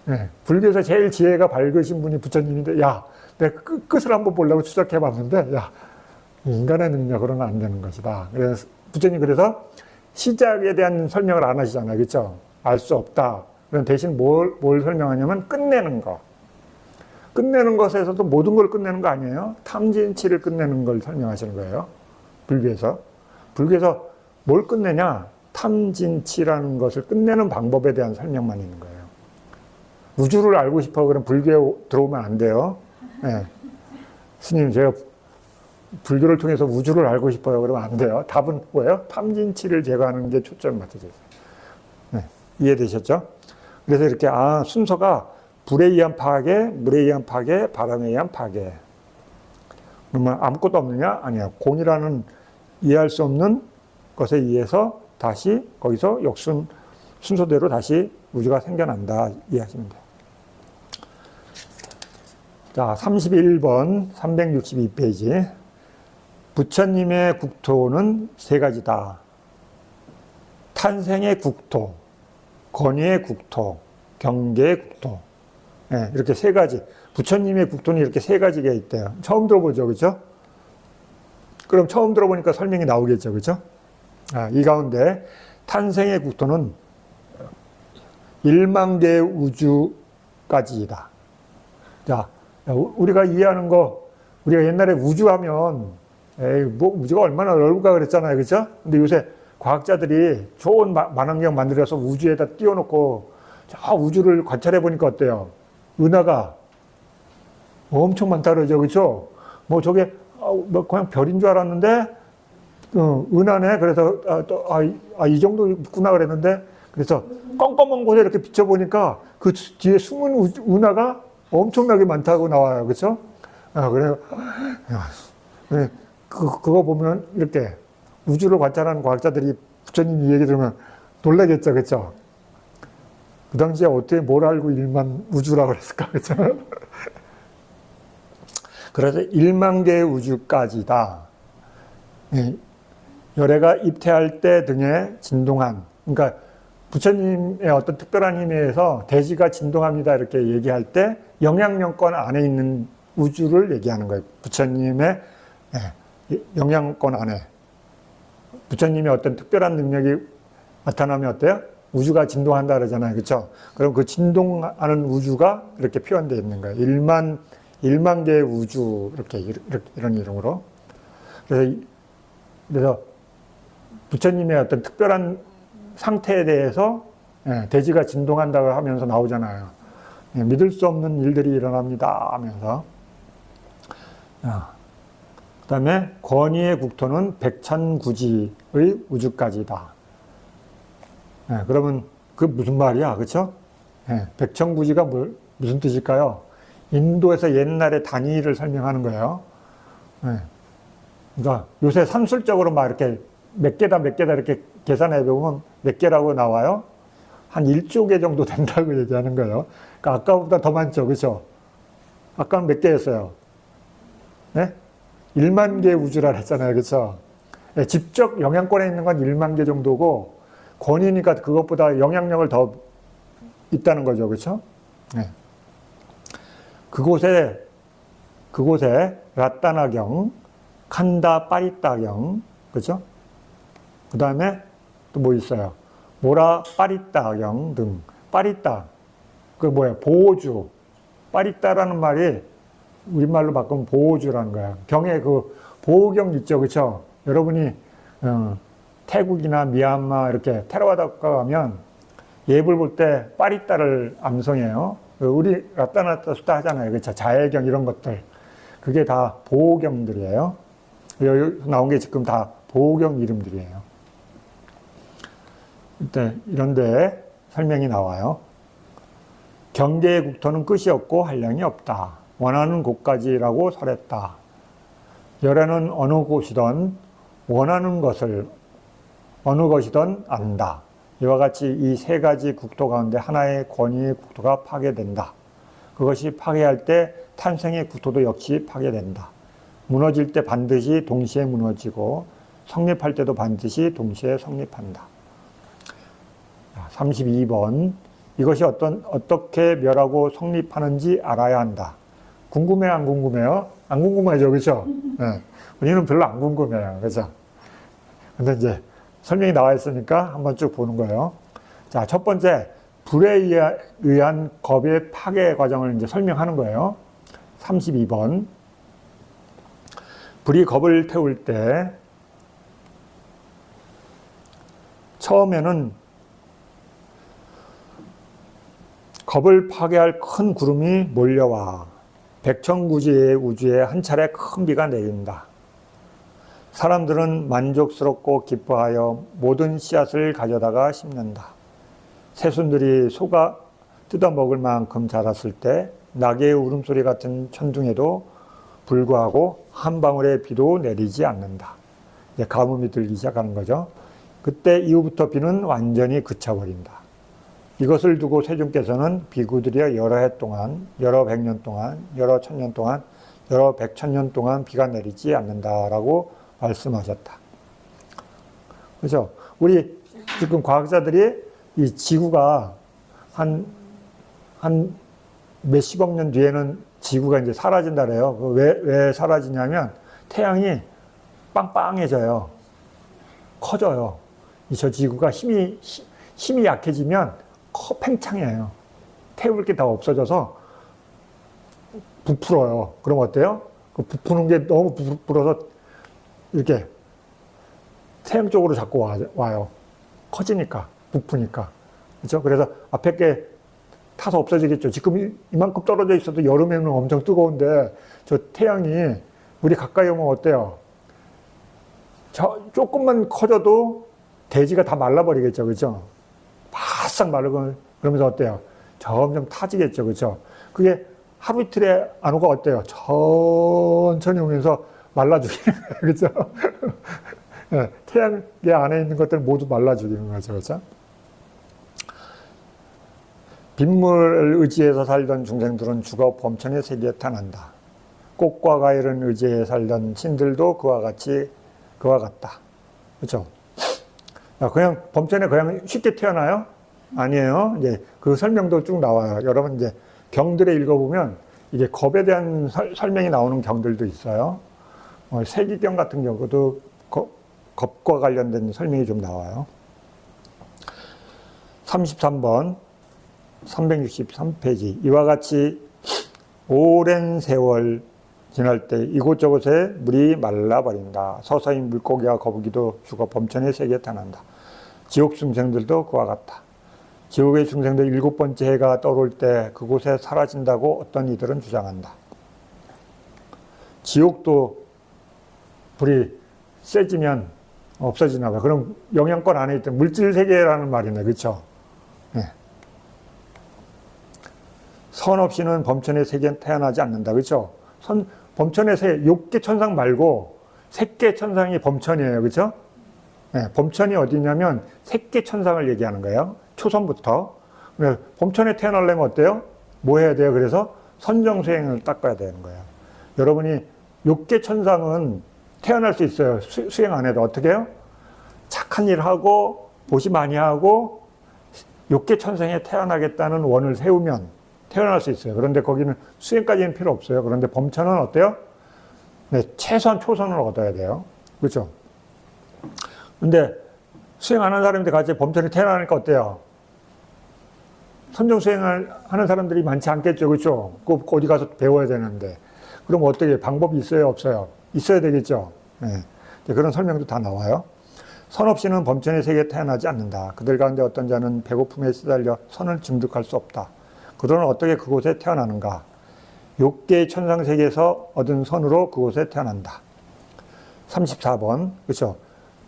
네, 불교에서 제일 지혜가 밝으신 분이 부처님인데, 야, 내가 끝을 한번 보려고 추적해 봤는데, 야, 인간의 능력으로는 안 되는 것이다. 그래서 부처님 그래서 시작에 대한 설명을 안 하시잖아요. 그렇죠? 알 수 없다. 그럼 대신 뭘 설명하냐면 끝내는 거. 끝내는 것에서도 모든 걸 끝내는 거 아니에요? 탐진치를 끝내는 걸 설명하시는 거예요. 불교에서. 불교에서 뭘 끝내냐? 탐진치라는 것을 끝내는 방법에 대한 설명만 있는 거예요. 우주를 알고 싶어 그럼 불교에 들어오면 안 돼요. 네. 스님, 제가 불교를 통해서 우주를 알고 싶어요. 그러면 안 돼요. 답은 뭐예요? 탐진치를 제거하는 게 초점이 맞춰져 있어요. 네. 이해되셨죠? 그래서 이렇게, 순서가 불에 의한 파괴, 물에 의한 파괴, 바람에 의한 파괴. 그러면 아무것도 없느냐? 아니야. 공이라는 이해할 수 없는 것에 의해서 다시 거기서 순서대로 다시 우주가 생겨난다. 이해하시면 돼요. 자, 31번, 362페이지. 부처님의 국토는 세 가지다. 탄생의 국토, 권위의 국토, 경계의 국토. 네, 이렇게 세 가지. 부처님의 국토는 이렇게 세 가지가 있대요. 처음 들어보죠, 그죠? 그럼 처음 들어보니까 설명이 나오겠죠, 그죠? 이 가운데 탄생의 국토는 일망대 우주까지이다. 자, 우리가 이해하는 거, 우리가 옛날에 우주하면, 우주가 얼마나 넓을까 그랬잖아요, 그죠? 근데 요새 과학자들이 좋은 만원경 만들어서 우주에다 띄워놓고 저 우주를 관찰해 보니까 어때요? 은하가 엄청 많다 그러죠, 그죠? 뭐 저게 그냥 별인 줄 알았는데 은하네. 그래서 이 정도 있구나 그랬는데, 그래서 껌껌한 곳에 이렇게 비춰보니까 그 뒤에 숨은 은하가 엄청나게 많다고 나와요, 그렇죠? 그래요. 그거 보면 이렇게 우주를 관찰하는 과학자들이 부처님 이 얘기 들으면 놀라겠죠, 그렇죠? 그 당시에 어떻게 뭘 알고 일만 우주라고 그랬을까, 그렇죠? 그래서 1만 개의 우주까지다. 열애가 입퇴할 때 등의 진동한, 그러니까 부처님의 어떤 특별한 힘에 의해서 대지가 진동합니다 이렇게 얘기할 때 영향력권 안에 있는 우주를 얘기하는 거예요. 부처님의 영향권 안에. 부처님의 어떤 특별한 능력이 나타나면 어때요? 우주가 진동한다 그러잖아요. 그렇죠? 그럼 그 진동하는 우주가 이렇게 표현되어 있는 거예요. 1만 개의 우주, 이런 이름으로. 그래서 부처님의 어떤 특별한 상태에 대해서 대지가 진동한다고 하면서 나오잖아요. 믿을 수 없는 일들이 일어납니다 하면서. 그 다음에 권위의 국토는 백천구지의 우주까지다. 그러면 그 무슨 말이야, 그렇죠? 백천구지가 무슨 뜻일까요? 인도에서 옛날의 단위를 설명하는 거예요. 그러니까 요새 산술적으로 막 이렇게 몇 개다 이렇게 계산해 보면 몇 개라고 나와요? 한 1조 개 정도 된다고 얘기하는 거예요. 그러니까 아까보다 더 많죠, 그렇죠? 아까는 몇 개였어요? 네? 1만 개 우주라 했잖아요, 그렇죠? 직접 영향권에 있는 건 1만 개 정도고 권위니까 그것보다 영향력을 더 있다는 거죠, 그렇죠? 그곳에 라따나경, 칸다 빠리따경, 그죠? 그 다음에 또 뭐 있어요? 모라 빠리따경 등. 빠리따, 그 뭐야? 보호주. 빠리따라는 말이 우리말로 바꾸면 보호주라는 거야. 경에 그 보호경 있죠, 그렇죠? 여러분이 태국이나 미얀마 이렇게 테러하다 가면 예불 볼 때 빠리따를 암송해요. 우리 라따나따 수다 하잖아요, 그렇죠? 자해경 이런 것들. 그게 다 보호경들이에요. 여기 나온 게 지금 다 보호경 이름들이에요. 이런데 설명이 나와요. 경계의 국토는 끝이 없고 한량이 없다. 원하는 곳까지라고 설했다. 열애는 어느 곳이든 원하는 것을 어느 것이든 안다. 이와 같이 이 세 가지 국토 가운데 하나의 권위의 국토가 파괴된다. 그것이 파괴할 때 탄생의 국토도 역시 파괴된다. 무너질 때 반드시 동시에 무너지고 성립할 때도 반드시 동시에 성립한다. 32번. 이것이 어떻게 멸하고 성립하는지 알아야 한다. 궁금해요, 안 궁금해요? 안 궁금하죠, 그렇죠? 네. 우리는 별로 안 궁금해요, 그렇죠? 근데 이제 설명이 나와 있으니까 한번 쭉 보는 거예요. 자, 첫 번째, 불에 의한 겁의 파괴 과정을 이제 설명하는 거예요. 32번. 불이 겁을 태울 때 처음에는 겁을 파괴할 큰 구름이 몰려와 백천구지의 우주에 한 차례 큰 비가 내린다. 사람들은 만족스럽고 기뻐하여 모든 씨앗을 가져다가 심는다. 새순들이 속아 뜯어먹을 만큼 자랐을 때 낙의 울음소리 같은 천둥에도 불구하고 한 방울의 비도 내리지 않는다. 이제 가뭄이 들기 시작하는 거죠. 그때 이후부터 비는 완전히 그쳐버린다. 이것을 두고 세존께서는 비구들이여 여러 해 동안, 여러 백년 동안, 여러 천년 동안, 여러 백천년 동안 비가 내리지 않는다라고 말씀하셨다. 그렇죠? 우리 지금 과학자들이 이 지구가 한 몇십억 년 뒤에는 지구가 이제 사라진다 그래요. 왜 사라지냐면 태양이 빵빵해져요. 커져요. 저 지구가 힘이 약해지면 팽창해요. 태울 게 다 없어져서 부풀어요. 그럼 어때요? 그 부푸는 게 너무 부풀어서 이렇게 태양 쪽으로 자꾸 와요. 커지니까, 부푸니까. 그렇죠? 그래서 앞에 게 타서 없어지겠죠. 지금 이만큼 떨어져 있어도 여름에는 엄청 뜨거운데 저 태양이 우리 가까이 오면 어때요? 조금만 커져도 대지가 다 말라버리겠죠. 그렇죠? 바싹 마르고 그러면서 어때요? 점점 타지겠죠. 그렇죠? 그게 하루 이틀에 안 오고 어때요? 천천히 오면서 말라 죽이는 거예요. 그렇죠? 네, 태양계 안에 있는 것들 모두 말라 죽이는 거죠. 그렇죠? 빗물을 의지해서 살던 중생들은 죽어 범천의 세계에 태어난다. 꽃과 과일은 의지해 살던 신들도 그와 같다. 그렇죠? 그냥 범천에 그냥 쉽게 태어나요? 아니에요. 이제 그 설명도 쭉 나와요. 여러분 이제 경들에 읽어보면 이게 겁에 대한 설명이 나오는 경들도 있어요. 세기경 같은 경우도 겁과 관련된 설명이 좀 나와요. 33번 363페이지. 이와 같이 오랜 세월 지날 때 이곳저곳에 물이 말라버린다. 서서히 물고기와 거북이도 죽어 범천의 세계에 태어난다. 지옥 중생들도 그와 같다. 지옥의 중생들 7번째 해가 떠오를 때 그곳에 사라진다고 어떤 이들은 주장한다. 지옥도 불이 세지면 없어지나 봐요. 그럼 영향권 안에 있던 물질 세계라는 말이네. 그렇죠? 네. 선 없이는 범천의 세계는 태어나지 않는다. 그렇죠? 범천의 세계, 6개 천상 말고 3개 천상이 범천이에요. 그렇죠? 네, 범천이 어디냐면 3개 천상을 얘기하는 거예요. 초선부터. 범천에 태어나려면 어때요? 뭐 해야 돼요? 그래서 선정수행을 닦아야 되는 거예요. 여러분이 6개 천상은 태어날 수 있어요. 수행 안 해도. 어떻게 해요? 착한 일 하고 보시 많이 하고 6개 천상에 태어나겠다는 원을 세우면 태어날 수 있어요. 그런데 거기는 수행까지는 필요 없어요. 그런데 범천은 어때요? 네, 최소한 초선을 얻어야 돼요. 그렇죠? 근데 수행 안 하는 사람인데 같이 범천에 태어나니까 어때요? 선정 수행을 하는 사람들이 많지 않겠죠. 그렇죠? 그 어디 가서 배워야 되는데. 그럼 어떻게 방법이 있어요? 없어요? 있어야 되겠죠. 네. 그런 설명도 다 나와요. 선 없이는 범천의 세계에 태어나지 않는다. 그들 가운데 어떤 자는 배고픔에 시달려 선을 증득할 수 없다. 그들은 어떻게 그곳에 태어나는가? 6개의 천상세계에서 얻은 선으로 그곳에 태어난다. 34번. 그렇죠?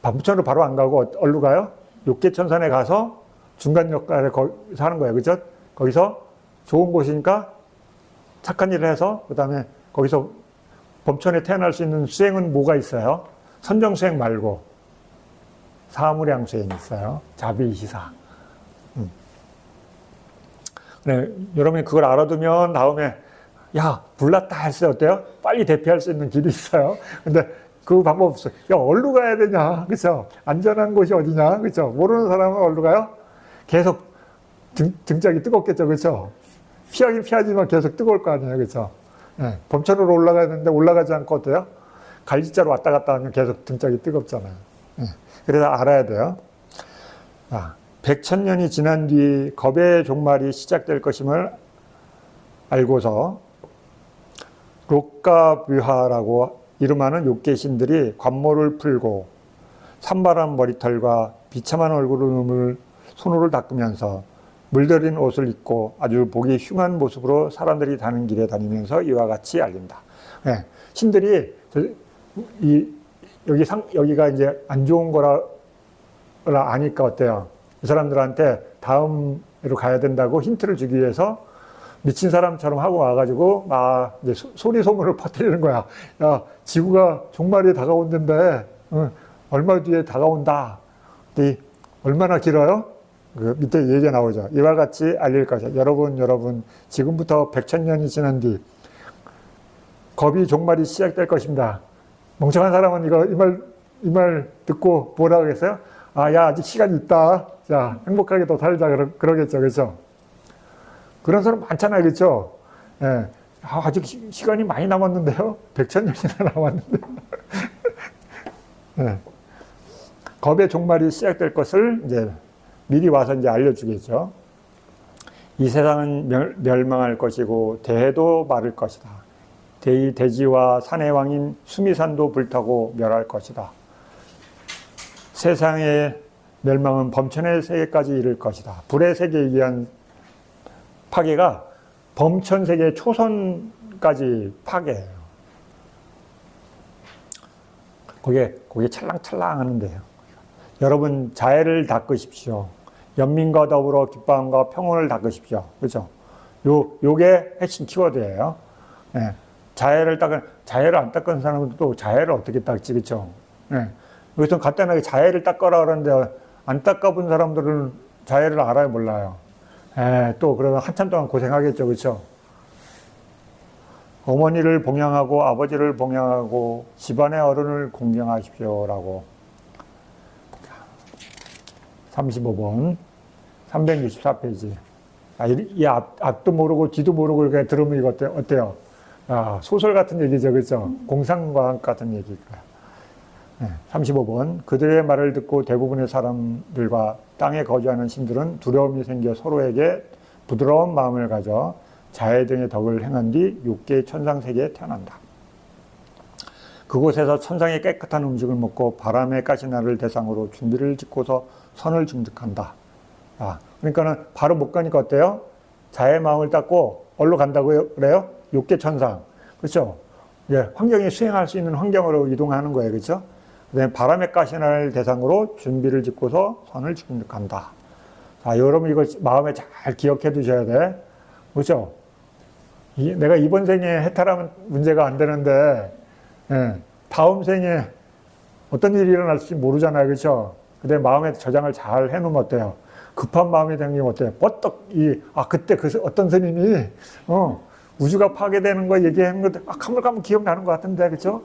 범천으로 바로 안 가고 어디로 가요? 6개 천산에 가서 중간 역할에 거기서 하는 거예요. 그죠? 거기서 좋은 곳이니까 착한 일을 해서 그 다음에 거기서 범천에 태어날 수 있는 수행은 뭐가 있어요? 선정수행 말고 사무량수행이 있어요. 자비시사. 네, 여러분이 그걸 알아두면 다음에 야 불났다 했을 때 어때요? 빨리 대피할 수 있는 길이 있어요. 근데 그 방법 없어요. 야 어디로 가야 되냐? 그렇죠? 안전한 곳이 어디냐? 그렇죠? 모르는 사람은 어디로 가요? 계속 등짝이 뜨겁겠죠. 그렇죠? 피하긴 피하지만 계속 뜨거울 거 아니에요. 그렇죠? 네, 범천으로 올라가야 되는데 올라가지 않고 어때요? 갈지자로 왔다 갔다 하면 계속 등짝이 뜨겁잖아요. 네, 그래서 알아야 돼요. 아, 100,000년이 지난 뒤 겁의 종말이 시작될 것임을 알고서 록가뷰하라고 이름하는 6개 신들이 관모를 풀고 산발한 머리털과 비참한 얼굴을 손으로 닦으면서 물들인 옷을 입고 아주 보기 흉한 모습으로 사람들이 다니는 길에 다니면서 이와 같이 알린다. 네, 신들이 여기가 이제 안 좋은 거라 아니까 어때요? 이 사람들한테 다음으로 가야 된다고 힌트를 주기 위해서 미친 사람처럼 하고 와가지고 막 이제 소리 소문을 퍼뜨리는 거야. 야, 지구가 종말이 다가온다는데 얼마 뒤에 다가온다. 얼마나 길어요? 그 밑에 얘기가 나오죠. 이와 같이 알릴 것이야. 여러분, 지금부터 100,000년이 지난 뒤 겁이 종말이 시작될 것입니다. 멍청한 사람은 이 말 듣고 뭐라 그랬어요? 아, 야, 아직 시간이 있다. 자, 행복하게 더 살자. 그러겠죠. 그렇죠? 그런 사람 많잖아요. 그렇죠? 예. 아직 시간이 많이 남았는데요? 100,000년이나 남았는데. 예. 겁의 종말이 시작될 것을 이제 미리 와서 이제 알려주겠죠. 이 세상은 멸망할 것이고 대해도 마를 것이다. 대지와 산의 왕인 수미산도 불타고 멸할 것이다. 세상의 멸망은 범천의 세계까지 이를 것이다. 불의 세계에 의한 파괴가 범천 세계 초선까지 파괴예요. 거기에 찰랑찰랑 하는데요. 여러분 자애를 닦으십시오. 연민과 더불어 기뻐함과 평온을 닦으십시오. 그렇죠? 요게 핵심 키워드예요. 네. 자애를 안 닦은 사람은 또 자애를 어떻게 닦지, 그렇죠? 네. 여기서 간단하게 자애를 닦아라 그러는데 안 닦아본 사람들은 자애를 알아요, 몰라요? 또 그러면 한참 동안 고생하겠죠, 그렇죠? 어머니를 봉양하고 아버지를 봉양하고 집안의 어른을 공경하십시오라고. 35번 364페이지. 이 앞도 모르고 뒤도 모르고 이렇게 들으면 이거 어때요? 아, 소설 같은 얘기죠, 그렇죠? 공상과학 같은 얘기가. 35번 그들의 말을 듣고 대부분의 사람들과 땅에 거주하는 신들은 두려움이 생겨 서로에게 부드러운 마음을 가져 자애 등의 덕을 행한 뒤 6개의 천상세계에 태어난다. 그곳에서 천상의 깨끗한 음식을 먹고 바람의 가시나를 대상으로 준비를 짓고서 선을 증득한다. 그러니까는 바로 못 가니까 어때요? 자애 마음을 닦고 어디로 간다고요? 그래요? 6개 천상. 그렇죠? 예, 환경에 수행할 수 있는 환경으로 이동하는 거예요. 그렇죠? 그다음에 바람의 가시나를 대상으로 준비를 짓고서 선을 증득한다. 자, 여러분 이거 마음에 잘 기억해 두셔야 돼. 그렇죠? 내가 이번 생에 해탈하면 문제가 안 되는데 다음 생에 어떤 일이 일어날지 모르잖아요. 그렇죠? 근데 마음에 저장을 잘 해놓으면 어때요? 급한 마음이 생기면 어때요? 뻗떡 그때 어떤 스님이 우주가 파괴되는 거 얘기한 거 가물가물 기억나는 것 같은데, 그렇죠?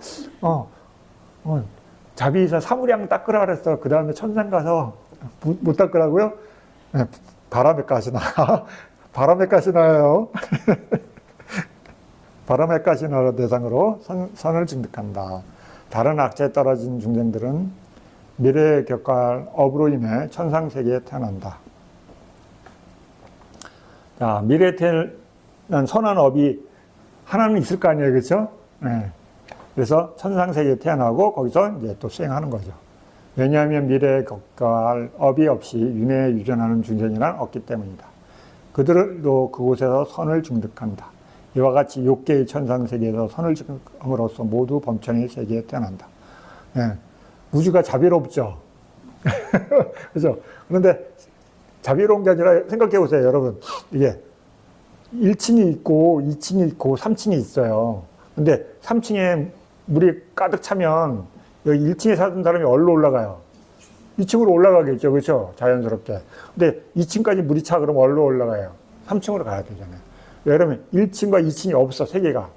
자비이사 사무량 닦으라 그랬어. 그 다음에 천상 가서 못 닦으라고요? 바람에 가시나. 바람에 가시나요? 바람에까지 나라 대상으로 선을 증득한다. 다른 악재에 떨어진 중생들은 미래에 겪을 업으로 인해 천상세계에 태어난다. 자, 미래에 태어난 선한 업이 하나는 있을 거 아니에요, 그렇죠? 네. 그래서 천상세계에 태어나고 거기서 이제 또 수행하는 거죠. 왜냐하면 미래에 겪을 업이 없이 윤회에 유전하는 중생이란 없기 때문이다. 그들도 그곳에서 선을 증득한다. 이와 같이 6개의 천상세계에서 선을 증득함으로써 모두 범천의 세계에 태어난다. 네. 우주가 자비롭죠. 그죠? 그런데 자비로운 게 아니라 생각해 보세요, 여러분. 이게 1층이 있고 2층이 있고 3층이 있어요. 근데 3층에 물이 가득 차면 여기 1층에 사는 사람이 얼로 올라가요? 2층으로 올라가겠죠. 그렇죠? 자연스럽게. 근데 2층까지 물이 차 그러면 얼로 올라가요? 3층으로 가야 되잖아요. 왜냐면 1층과 2층이 없어, 세계가.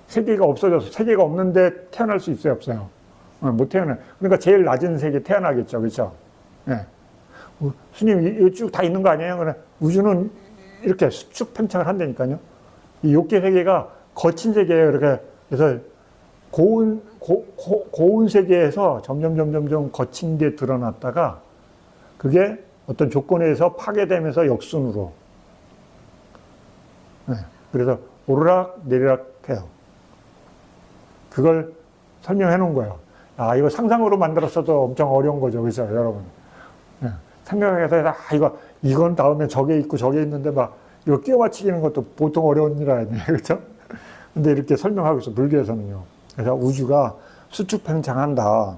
세계가 없어져서 세계가 없는데 태어날 수 있어요, 없어요? 못 태어나요. 그러니까 제일 낮은 세계에 태어나겠죠. 그렇죠? 네. 스님, 이거 쭉 다 있는 거 아니에요? 그래. 우주는 이렇게 수축 팽창을 한다니까요. 이 6개 세계가 거친 세계예요. 이렇게. 그래서 고운 세계에서 점점 거친 게 드러났다가 그게 어떤 조건에 의해서 파괴되면서 역순으로. 네. 그래서 오르락 내리락 해요. 그걸 설명해 놓은 거예요. 아, 이거 상상으로 만들었어도 엄청 어려운 거죠. 그죠, 여러분? 네. 생각해서, 이건 다음에 저게 있고 저게 있는데 막, 이거 끼워 맞추기는 것도 보통 어려운 일 아니에요. 그죠? 근데 이렇게 설명하고 있어, 불교에서는요. 그래서 우주가 수축팽창한다.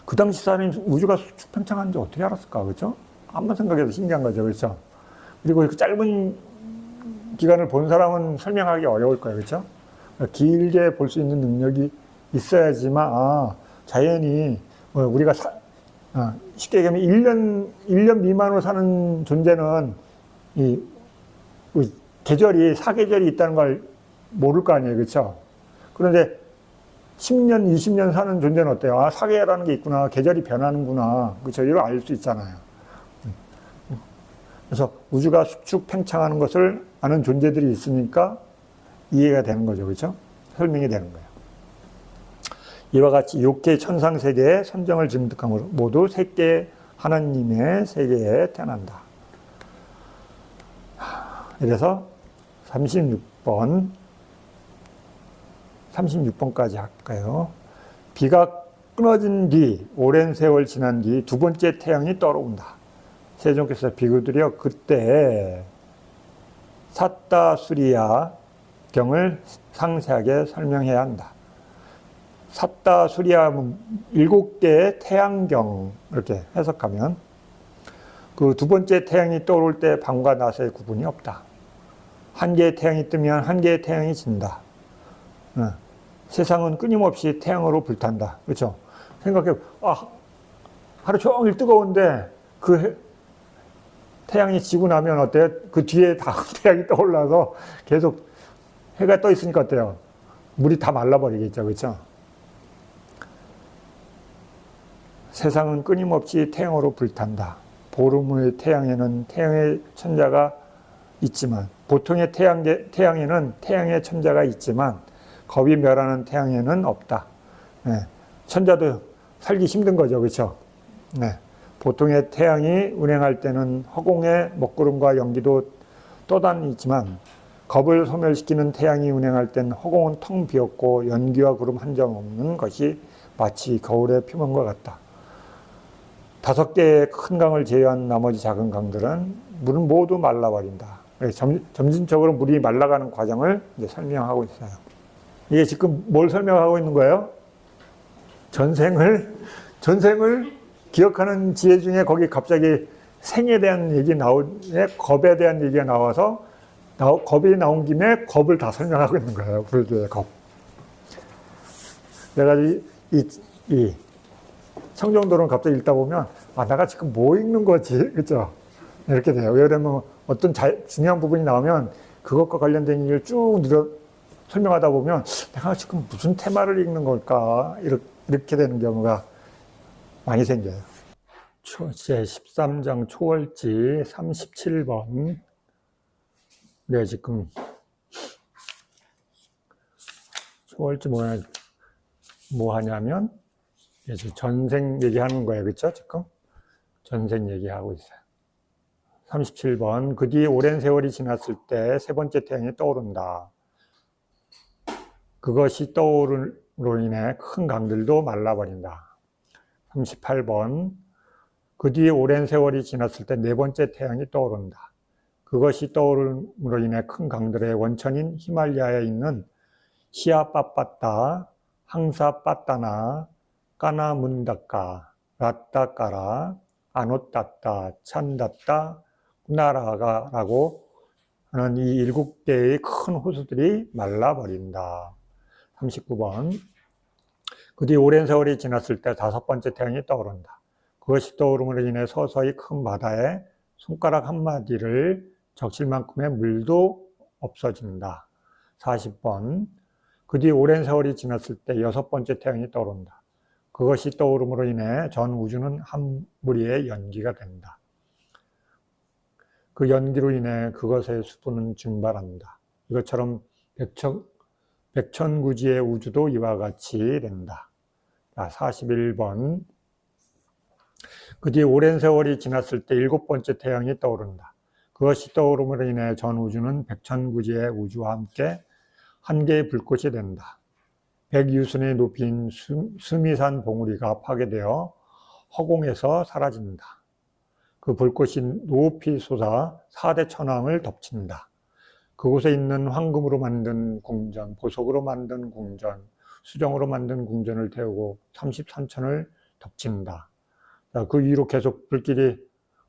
그 당시 사람이 우주가 수축팽창한지 어떻게 알았을까? 그죠? 한번 생각해도 신기한 거죠. 그죠? 그리고 그 짧은 기간을 본 사람은 설명하기 어려울 거예요. 그죠? 길게 볼 수 있는 능력이 있어야지만, 자연이, 우리가 쉽게 얘기하면 1년 미만으로 사는 존재는 계절이, 사계절이 있다는 걸 모를 거 아니에요. 그렇죠? 그런데 10년, 20년 사는 존재는 어때요? 아, 사계라는 게 있구나. 계절이 변하는구나. 그렇죠? 이걸 알 수 있잖아요. 그래서 우주가 수축 팽창하는 것을 아는 존재들이 있으니까 이해가 되는 거죠. 그렇죠? 설명이 되는 거예요. 이와 같이 6개의 천상세계의 선정을 증득함으로 모두 3개의 하나님의 세계에 태어난다. 그래서 36번까지 할까요? 비가 끊어진 뒤, 오랜 세월 지난 뒤 두 번째 태양이 떠오른다. 세종께서 비구들여 그때 사따수리야 경을 상세하게 설명해야 한다. 사따수리야는 7개의 태양경 이렇게 해석하면 그 두 번째 태양이 떠오를 때 밤과 낮의 구분이 없다. 한 개의 태양이 뜨면 한 개의 태양이 진다. 세상은 끊임없이 태양으로 불탄다. 그렇죠? 생각해, 하루 종일 뜨거운데 그 태양이 지고 나면 어때요? 그 뒤에 다음 태양이 떠올라서 계속 해가 떠 있으니까 어때요? 물이 다 말라버리겠죠. 그렇죠? 세상은 끊임없이 태양으로 불탄다. 보름의 태양에는 태양의 천자가 있지만, 보통의 태양에는 태양의 천자가 있지만, 겁이 멸하는 태양에는 없다. 네. 천자도 살기 힘든 거죠. 그렇죠? 네. 보통의 태양이 운행할 때는 허공에 먹구름과 연기도 떠다니지만 겁을 소멸시키는 태양이 운행할 땐 허공은 텅 비었고 연기와 구름 한 점 없는 것이 마치 거울의 표면과 같다. 5개의 큰 강을 제외한 나머지 작은 강들은 물은 모두 말라버린다. 점진적으로 물이 말라가는 과정을 이제 설명하고 있어요. 이게 지금 뭘 설명하고 있는 거예요? 전생을 기억하는 지혜 중에 거기 갑자기 생에 대한 겁에 대한 얘기가 나와서 겁이 나온 김에 겁을 다 설명하고 있는 거예요. 불교의 겁. 그래가지고 이 청정도론 갑자기 읽다 보면 내가 지금 뭐 읽는 거지? 그죠? 이렇게 돼요. 왜냐면 어떤 중요한 부분이 나오면 그것과 관련된 얘기를 쭉 설명하다 보면 내가 지금 무슨 테마를 읽는 걸까? 이렇게 되는 경우가 많이 생겨요. 제 13장 초월지 37번. 네, 지금 소월지 뭐 하냐면, 이제 전생 얘기하는 거예요. 그쵸? 지금? 전생 얘기하고 있어요. 37번. 그 뒤 오랜 세월이 지났을 때 세 번째 태양이 떠오른다. 그것이 떠오름으로 인해 큰 강들도 말라버린다. 38번. 그 뒤 오랜 세월이 지났을 때 네 번째 태양이 떠오른다. 그것이 떠오름으로 인해 큰 강들의 원천인 히말라야에 있는 시아빠빠따, 항사빠따나, 까나문다까, 라따까라, 아노따따, 찬다따, 구나라가라고 하는 이 7개의 큰 호수들이 말라버린다. 39번. 그 뒤 오랜 세월이 지났을 때 다섯 번째 태양이 떠오른다. 그것이 떠오름으로 인해 서서히 큰 바다에 손가락 한마디를 적실 만큼의 물도 없어진다. 40번. 그 뒤 오랜 세월이 지났을 때 여섯 번째 태양이 떠오른다. 그것이 떠오름으로 인해 전 우주는 한 무리의 연기가 된다. 그 연기로 인해 그것의 수분은 증발한다. 이것처럼 백천구지의 우주도 이와 같이 된다. 41번. 그 뒤 오랜 세월이 지났을 때 일곱 번째 태양이 떠오른다. 그것이 떠오름으로 인해 전 우주는 백천구지의 우주와 함께 한 개의 불꽃이 된다. 백유순의 높이인 수미산 봉우리가 파괴되어 허공에서 사라진다. 그 불꽃이 높이 솟아 4대 천왕을 덮친다. 그곳에 있는 황금으로 만든 궁전, 보석으로 만든 궁전, 수정으로 만든 궁전을 태우고 33천을 덮친다. 그 위로 계속 불길이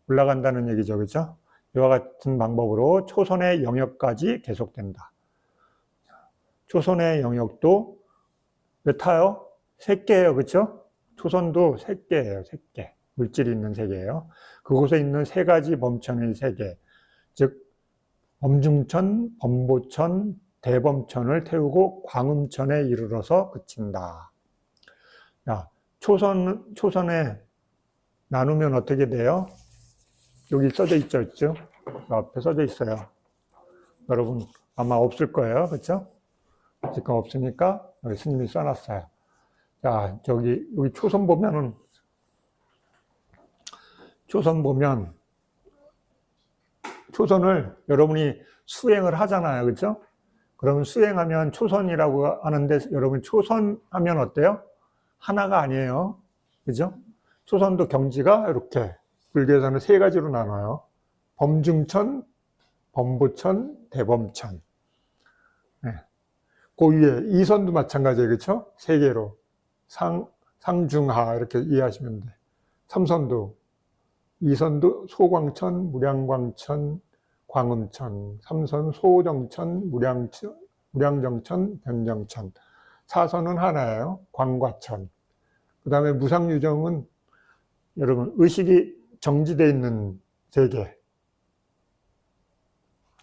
올라간다는 얘기죠. 그렇죠? 이와 같은 방법으로 초선의 영역까지 계속된다. 초선의 영역도 몇 타요? 3개예요. 그렇죠? 초선도 3개예요. 3개. 물질이 있는 세계예요. 그곳에 있는 세 가지 범천의 세계, 즉 범중천, 범보천, 대범천을 태우고 광음천에 이르러서 그친다. 야, 초선에 나누면 어떻게 돼요? 여기 써져 있죠? 앞에 써져 있어요. 여러분 아마 없을 거예요. 그렇죠? 지금 없으니까 여기 스님이 써놨어요. 자, 여기 초선 보면 초선을 여러분이 수행을 하잖아요. 그렇죠? 그러면 수행하면 초선이라고 하는데 여러분 초선하면 어때요? 하나가 아니에요. 그죠? 초선도 경지가 이렇게 불교에서는 세 가지로 나눠요. 범중천, 범보천, 대범천. 네. 그 위에 이선도 마찬가지예요. 그렇죠? 세 개로 상중하 이렇게 이해하시면 돼. 삼선도, 이선도 소광천, 무량광천, 광음천, 삼선 소정천, 무량정천, 변정천. 사선은 하나예요. 광과천. 그 다음에 무상유정은 여러분 의식이 정지되어 있는 세계.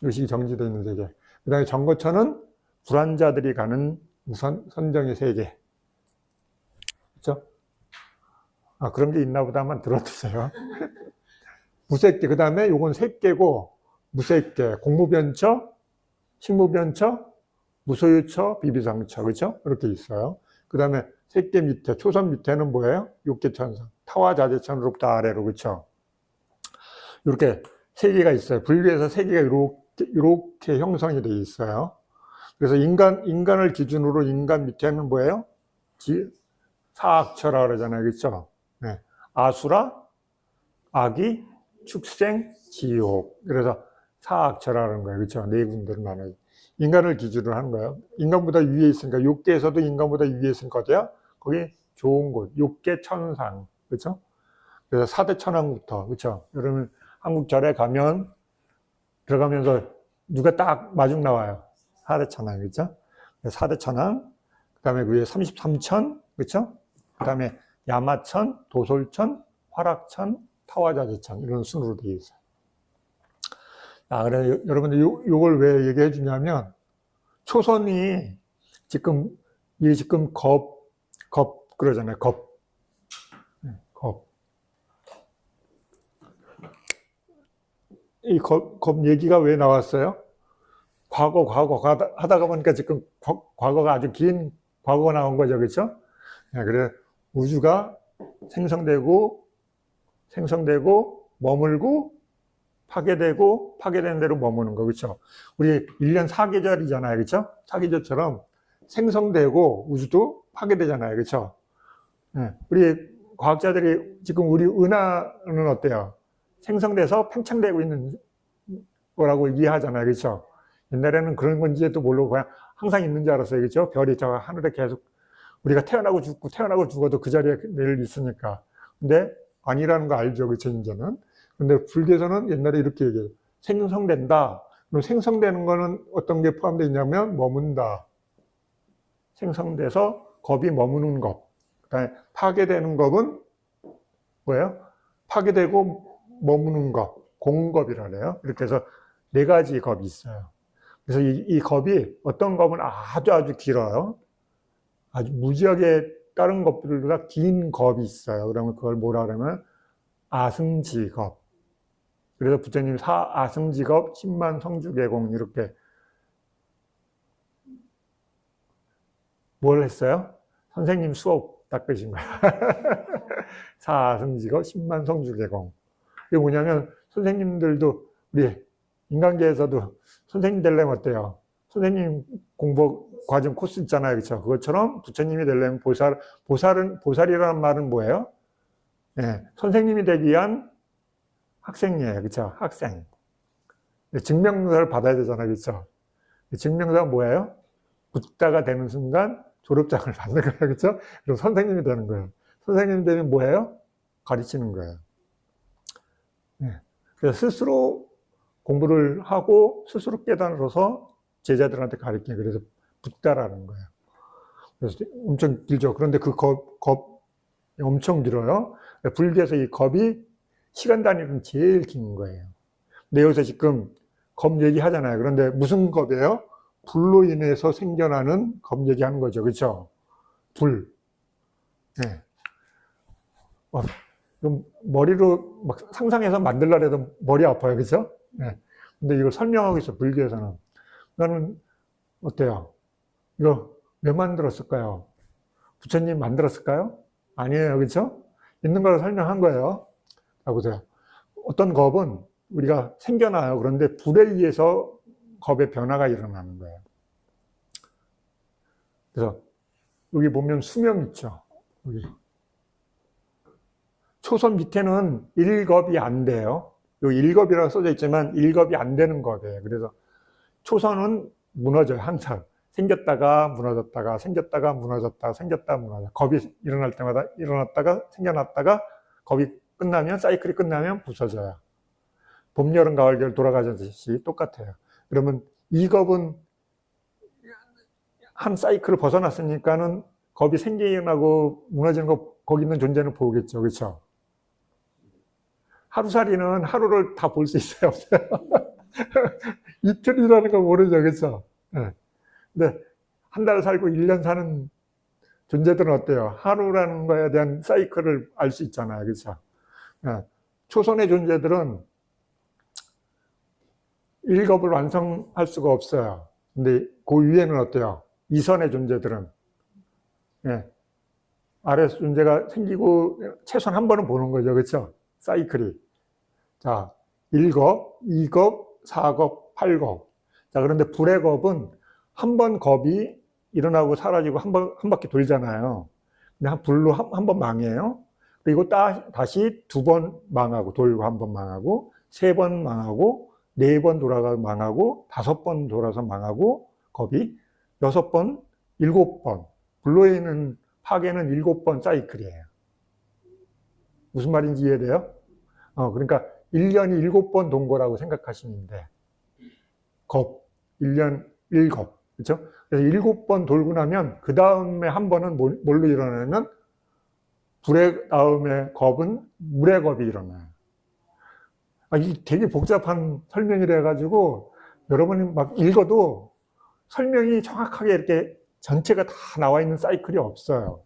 의식이 정지되어 있는 세계. 그 다음에 정거천은 불안자들이 가는 선정의 세계. 그렇죠? 아, 그런 게 있나 보다 한번 들어두세요. 무색계. 그 다음에 요건 색계고, 무색계. 공무변처, 식무변처, 무소유처, 비비상처. 그렇죠? 이렇게 있어요. 그 다음에 색계 밑에, 초선 밑에는 뭐예요? 육계천성. 타와자재천으로부터 아래로. 그렇죠? 이렇게 세 개가 있어요. 불교에서 세 개가 이렇게 형성이 되어 있어요. 그래서 인간을 기준으로 인간 밑에는 뭐예요? 사악처라 그러잖아요. 그렇죠? 네. 아수라, 악이, 축생, 지옥. 그래서 사악처라는 거예요. 그렇죠? 네 군데로 나눠요. 인간을 기준으로 하는 거예요. 인간보다 위에 있으니까, 육계에서도 인간보다 위에 있으니까 어때요? 거기 좋은 곳, 육계 천상. 그렇죠? 그래서 4대 천왕부터, 그렇죠? 여러분 한국 절에 가면 들어가면서 누가 딱 마중 나와요. 4대 천왕. 그렇죠? 4대 천왕. 그다음에 그 위에 33천. 그렇죠? 그다음에 야마천, 도솔천, 화락천, 타와자재천 이런 순으로 되어 있어요. 그래 여러분들 요걸 왜 얘기해 주냐면 초선이 지금 그러잖아요. 겁. 이 겁 얘기가 왜 나왔어요? 과거 하다가 보니까 지금 과거가 아주 긴 과거가 나온 거죠. 그렇죠? 그래 우주가 생성되고 머물고 파괴되고 파괴된 대로 머무는 거. 그렇죠? 우리 1년 4계절이잖아요. 그렇죠? 4계절처럼 생성되고 우주도 파괴되잖아요. 그렇죠? 우리 과학자들이 지금 우리 은하는 어때요? 생성돼서 팽창되고 있는 거라고 이해하잖아요. 그렇죠? 옛날에는 그런 건지도 모르고 그냥 항상 있는 줄 알았어요. 그렇죠? 별이 저 하늘에 계속 우리가 태어나고 죽어도 그 자리에 늘 있으니까. 근데 아니라는 거 알죠. 그렇죠? 이제는. 근데 불교에서는 옛날에 이렇게 얘기해요. 생성된다. 그럼 생성되는 거는 어떤 게 포함되어 있냐면 머문다. 생성돼서 겁이 머무는 것. 그다음에 파괴되는 겁은 뭐예요? 파괴되고 머무는 것. 공겁이라 그래요. 이렇게 해서 4가지 겁이 있어요. 그래서 이 겁이 어떤 겁은 아주 길어요. 아주 무지하게 다른 겁들보다 긴 겁이 있어요. 그러면 그걸 뭐라 그러면 아승지겁. 그래서 부처님 아승지겁 10만 성주개공 이렇게 뭘 했어요? 선생님 수업 닦으신 거예요. 사승지겁 10만 성주개공. 이게 뭐냐면 선생님들도 우리 인간계에서도 선생님 되려면 어때요? 선생님 공부 과정 코스 있잖아요. 그렇죠? 그것처럼 부처님이 되려면 보살이라는 말은 뭐예요? 선생님이 되기 위한 학생이에요. 그렇죠? 학생. 증명서를 받아야 되잖아요. 그렇죠? 증명서가 뭐예요? 붓다가 되는 순간 졸업장을 받는 거예요. 그렇죠? 그럼 선생님이 되는 거예요. 선생님이 되면 뭐예요? 가르치는 거예요. 그래서 스스로 공부를 하고 스스로 깨달아서 제자들한테 가르치는 그래서 붓다라는 거예요. 그래서 엄청 길죠. 그런데 그 겁 엄청 길어요. 불교에서 이 겁이 시간 단위는 제일 긴 거예요. 근데 여기서 지금 겁 얘기하잖아요. 그런데 무슨 겁이에요? 불로 인해서 생겨나는 겁 얘기하는 거죠. 그렇죠? 불. 네. 머리로 막 상상해서 만들려고 해도 머리 아파요. 그렇죠? 네. 근데 이걸 설명하고 있어. 불교에서는. 나는 어때요? 이거 왜 만들었을까요? 부처님 만들었을까요? 아니에요. 그렇죠? 있는 걸 설명한 거예요. 자, 보세요. 어떤 겁은 우리가 생겨나요. 그런데 불에 의해서 겁의 변화가 일어나는 거예요. 그래서 여기 보면 수명 있죠. 여기. 초선 밑에는 1겁이 안 돼요. 여기 1겁이라고 써져 있지만 1겁이 안 되는 겁이에요. 그래서 초선은 무너져요. 항상. 생겼다가 무너졌다가 생겼다가 무너졌다가 생겼다가 무너져. 겁이 일어날 때마다 일어났다가 생겨났다가 겁이 끝나면 사이클이 끝나면 부서져요. 봄, 여름, 가을, 겨울 돌아가듯이 똑같아요. 그러면 이 겁은 한 사이클을 벗어났으니까는 겁이 생겨나고 무너지는 거 거기 있는 존재는 보겠죠. 그렇죠? 하루살이는 하루를 다 볼 수 있어요. 이틀이라는 거 모르죠. 그렇죠? 네. 근데 한 달 살고 1년 사는 존재들은 어때요? 하루라는 거에 대한 사이클을 알 수 있잖아요. 그렇죠? 초선의 존재들은 1겁을 완성할 수가 없어요. 근데 그 위에는 어때요? 2선의 존재들은 아래 존재가 생기고 최소한 한 번은 보는 거죠. 그렇죠? 사이클이. 자, 1겁, 2겁, 4겁, 8겁. 자, 그런데 불의 겁은 한 번 겁이 일어나고 사라지고 한 바퀴 돌잖아요. 근데 불로 한 번 망해요. 그리고 다시 2번 망하고, 돌고 한 번 망하고, 3번 망하고, 4번 돌아가 망하고, 5번 돌아서 망하고, 겁이 6번, 7번. 불로 인한 파괴는 7번 사이클이에요. 무슨 말인지 이해돼요? 그러니까 1년이 7번 돈 거라고 생각하시면 돼. 겁. 1년 1겁. 그렇죠? 그래서 7번 돌고 나면 그 다음에 한 번은 뭘로 일어나냐면 불의 다음에 겁은 물의 겁이 일어나요. 이게 되게 복잡한 설명이라 가지고 여러분이 막 읽어도 설명이 정확하게 이렇게 전체가 다 나와 있는 사이클이 없어요.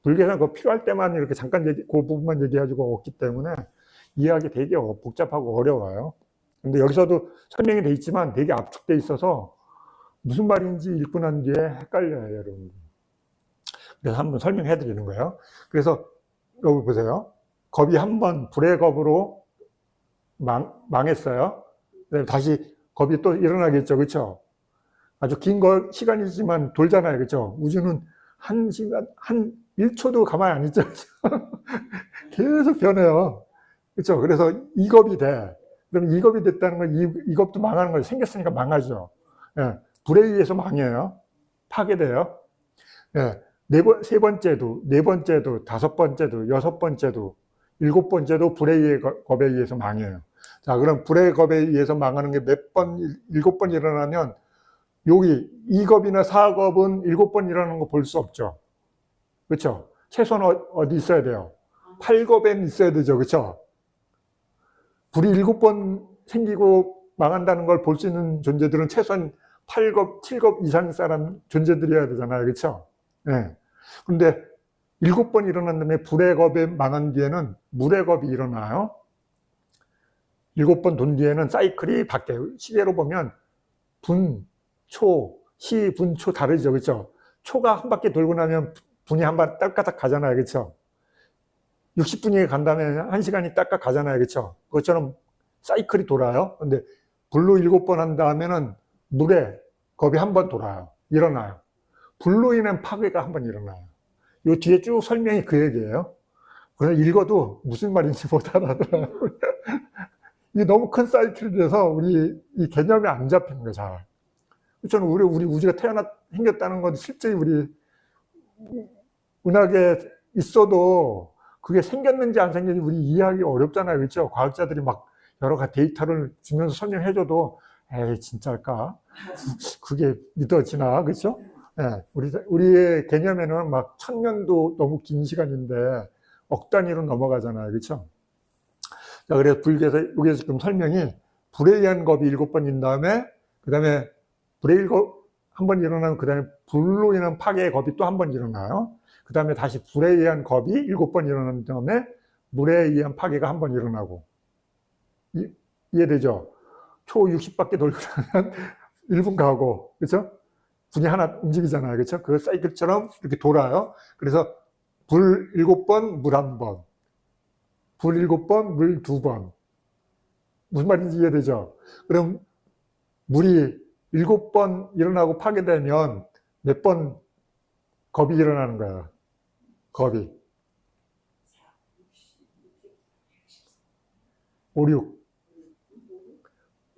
불교에서는 그거 필요할 때만 이렇게 잠깐 그 부분만 얘기해가지고 없기 때문에 이해하기 되게 복잡하고 어려워요. 근데 여기서도 설명이 돼 있지만 되게 압축돼 있어서 무슨 말인지 읽고 난 뒤에 헷갈려요, 여러분. 그래서 한번 설명해 드리는 거예요. 그래서 여기 보세요. 겁이 한번 불의 겁으로 망했어요. 다시 겁이 또 일어나겠죠. 그렇죠? 아주 긴 시간이지만 돌잖아요. 그렇죠? 우주는 한 시간, 한 1초도 가만히 안 있죠. 계속 변해요. 그렇죠? 그래서 이 겁이 돼. 그럼 이 겁이 됐다는 건 이 겁도 망하는 거예요. 생겼으니까 망하죠. 예, 불에 의해서 망해요. 파괴돼요. 예, 세 번째도, 네 번째도, 다섯 번째도, 여섯 번째도, 일곱 번째도 불의 겁에 의해서 망해요. 자, 그럼 불의 겁에 의해서 망하는 게 몇 번, 일곱 번 일어나면 여기 2겁이나 4겁은 7번 일어나는 거 볼 수 없죠. 그렇죠? 최소한 어디 있어야 돼요? 8겁엔 있어야 되죠. 그렇죠? 불이 7번 생기고 망한다는 걸 볼 수 있는 존재들은 최소한 8겁, 7겁 이상 사람 존재들이어야 되잖아요. 그렇죠? 네. 근데 7번 일어난 다음에 불의 겁에 망한 뒤에는 물의 겁이 일어나요. 7번 돈 뒤에는 사이클이 바뀌어요. 시계로 보면 분, 초, 시, 분, 초 다르죠. 그렇죠? 초가 한 바퀴 돌고 나면 분이 한 번 딸까닥 가잖아요. 그렇죠? 60분이 간다면 1시간이 딸깍 가잖아요. 그렇죠? 그것처럼 사이클이 돌아요. 근데 불로 7번 한 다음에는 물에 겁이 한 번 돌아요. 일어나요. 불로 인한 파괴가 한 번 일어나요. 이 뒤에 쭉 설명이 그 얘기예요. 그래서 읽어도 무슨 말인지 못 알아들어요. 이게 너무 큰 사이클이라서 우리 이 개념이 안 잡히는 거예요, 잘. 저는 우리 우주가 생겼다는 건 실제 우리 은하계에 있어도 그게 생겼는지 안 생겼는지 우리 이해하기 어렵잖아요. 그렇죠? 과학자들이 막 여러 가지 데이터를 주면서 설명해줘도 에이, 진짜일까? 그게 믿어지나? 그렇죠? 네, 우리의 개념에는 막 1000년도 너무 긴 시간인데 억 단위로 넘어가잖아요. 그렇죠? 자, 그래서 불교에서 여기서 지금 설명이 불에 의한 겁이 7번인 다음에 그 다음에 불에 한 번 일어나면 그 다음에 불로 인한 파괴의 겁이 또 한 번 일어나요. 그 다음에 다시 불에 의한 겁이 7번 일어난 다음에 물에 의한 파괴가 한 번 일어나고. 이해되죠? 초 60바퀴 돌고 나면 1분 가고, 그렇죠? 분이 하나 움직이잖아요. 그렇죠? 그 사이클처럼 이렇게 돌아요. 그래서 불 7번, 물 1번. 불 7번, 물 2번. 무슨 말인지 이해되죠? 그럼 물이 7번 일어나고 파괴되면 몇 번 겁이 일어나는 거야. 겁이. 5, 6.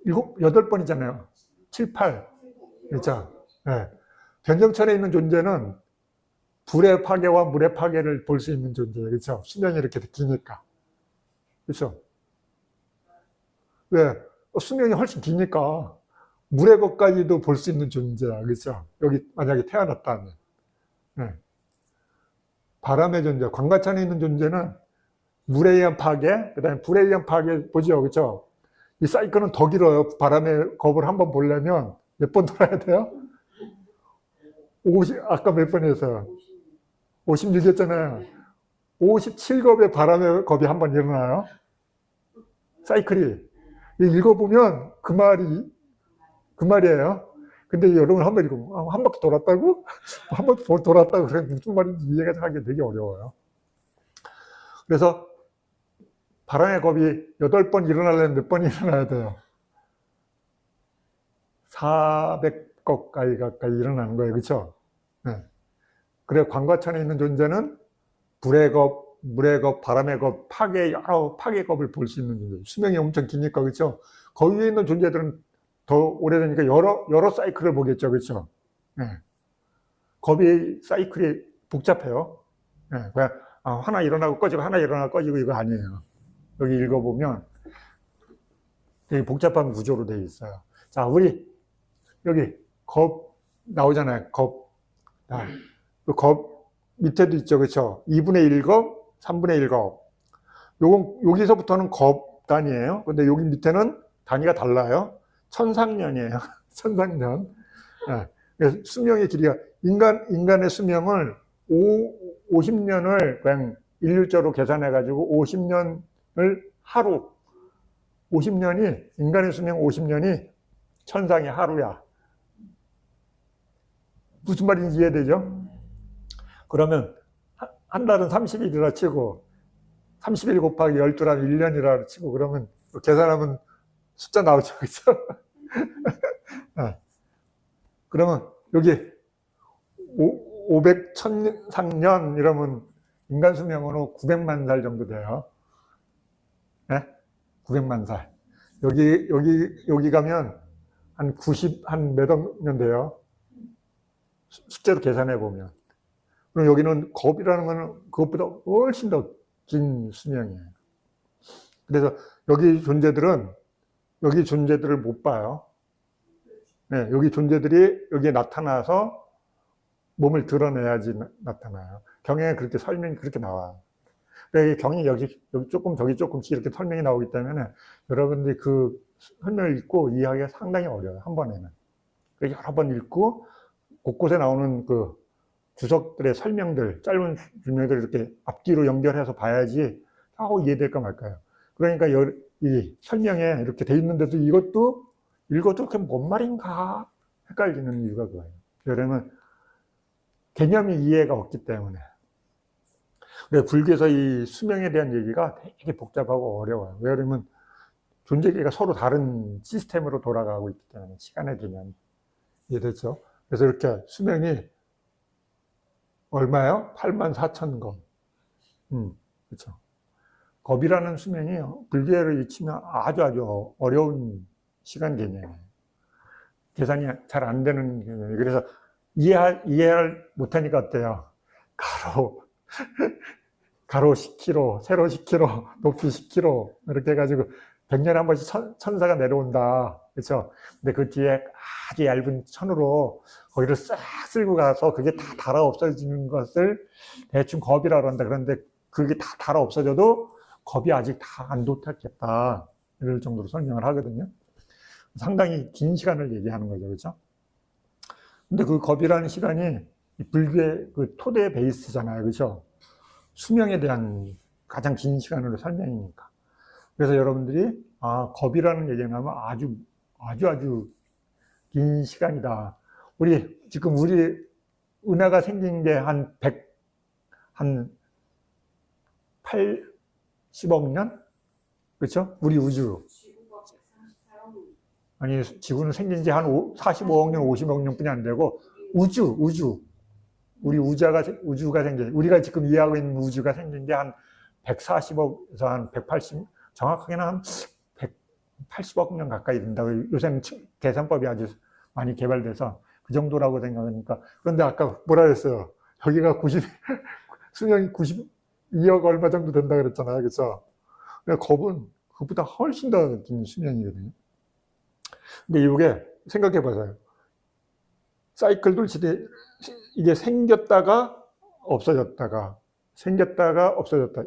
7, 8번이잖아요. 7, 8. 그렇죠? 네. 변정천에 있는 존재는 불의 파괴와 물의 파괴를 볼 수 있는 존재예요. 그렇죠? 수명이 이렇게 기니까. 그렇죠? 왜? 수명이 훨씬 기니까 물의 것까지도 볼 수 있는 존재야. 그렇죠? 여기 만약에 태어났다면. 네. 바람의 존재, 광과천에 있는 존재는 물에 의한 파괴, 그 다음에 불에 의한 파괴 보죠. 그렇죠? 이 사이클은 더 길어요. 바람의 겁을 한번 보려면 몇 번 돌아야 돼요? 50, 아까 몇 번 했어요? 56이었잖아요. 57겁의 바람의 겁이 한 번 일어나요. 사이클이. 읽어보면 그 말이에요. 근데 여러분 한번 읽어보면, 한 바퀴 돌았다고? 한 바퀴 돌았다고? 그래, 무슨 말인지 이해가 하기 되게 어려워요. 그래서 바람의 겁이 8번 일어나려면 몇 번 일어나야 돼요? 400겁 가까이 일어나는 거예요. 그렇죠? 네. 그래 광과천에 있는 존재는 불의 겁, 물의 겁, 바람의 겁, 여러 파괴 겁을 볼 수 있는 존재. 수명이 엄청 기니까 그렇죠? 거기 위에 있는 존재들은 더 오래되니까 여러 사이클을 보겠죠. 그렇죠? 네. 겁이 사이클이 복잡해요. 네. 그냥 하나 일어나고 꺼지고 하나 일어나고 꺼지고 이거 아니에요. 여기 읽어보면 되게 복잡한 구조로 되어 있어요. 자, 우리 여기 겁 나오잖아요. 겁. 그 겁 밑에도 있죠. 그렇죠? 2분의 1겁, 3분의 1겁. 여기서부터는 겁 단위예요. 근데 여기 밑에는 단위가 달라요. 천상년이에요. 천상년. 네. 수명의 길이가 인간의 수명을 50년을 그냥 일률적으로 계산해 가지고 50년을 하루 50년이 인간의 수명 50년이 천상의 하루야. 무슨 말인지 이해되죠? 그러면 한 달은 30일이라 치고 31 곱하기 12라면 1년이라 치고 그러면 계산하면 숫자 나오죠. 그렇죠? 네. 그러면 여기 500, 1000상년 이러면 인간 수명으로 900만 살 정도 돼요. 네? 900만 살. 여기 가면 한 90, 한 몇억 년 돼요. 숫자로 계산해 보면. 그럼 여기는 겁이라는 거는 그것보다 훨씬 더 긴 수명이에요. 그래서 여기 존재들을 못 봐요. 네, 여기 존재들이 여기에 나타나서 몸을 드러내야지 나타나요. 경에 그렇게 설명이 그렇게 나와요. 그러니까 경이 여기 조금 저기 조금씩 이렇게 설명이 나오기 때문에 여러분들이 그 설명을 읽고 이해하기가 상당히 어려워요. 한 번에는. 여러 번 읽고 곳곳에 나오는 그 주석들의 설명들, 짧은 설명들을 이렇게 앞뒤로 연결해서 봐야지 하고 이해될까 말까요. 그러니까 이 설명에 이렇게 돼 있는데도 이것도 읽어도 그게 뭔 말인가 헷갈리는 이유가 그거예요. 왜냐면 개념이 이해가 없기 때문에. 불교에서 이 수명에 대한 얘기가 되게 복잡하고 어려워요. 왜냐면 존재계가 서로 다른 시스템으로 돌아가고 있기 때문에 시간의 개념이. 이해됐죠? 그래서 이렇게 수명이 얼마요? 84,000겁. 그렇죠. 겁이라는 수명이 불교를 치면 아주 어려운 시간 개념이에요. 계산이 잘 안 되는 개념이에요. 그래서 이해를 못하니까 어때요? 가로 10km, 세로 10km, 높이 10km 이렇게 해가지고 100년에 한 번씩 천사가 내려온다. 그렇죠? 근데 그 뒤에 아주 얇은 천으로 거기를 싹 쓸고 가서 그게 다 달아 없어지는 것을 대충 겁이라고 한다. 그런데 그게 다 달아 없어져도 겁이 아직 다 안 도착했다. 이럴 정도로 설명을 하거든요. 상당히 긴 시간을 얘기하는 거죠. 그렇죠? 근데 그 겁이라는 시간이 불교의 그 토대 베이스잖아요. 그렇죠? 수명에 대한 가장 긴 시간으로 설명이니까. 그래서 여러분들이 겁이라는 얘기가 나면 아주 긴 시간이다. 지금 우리 은하가 생긴 게 한 80억 년? 그렇죠? 우리 우주. 아니, 지구는 생긴 지 한 45억 년, 50억 년 뿐이 안 되고, 우리 우주가 우리가 지금 이해하고 있는 우주가 생긴 게 한 140억에서 한 180, 정확하게는 한 180억 년 가까이 된다고. 요새는 계산법이 아주 많이 개발돼서 그 정도라고 생각하니까. 그런데 아까 뭐라 그랬어요? 여기가 수명이 92억 얼마 정도 된다 그랬잖아요. 그래서 겁은 그보다 훨씬 더 긴 수명이거든요. 근데 이게 생각해 보세요. 사이클 돌시대 이게 생겼다가 없어졌다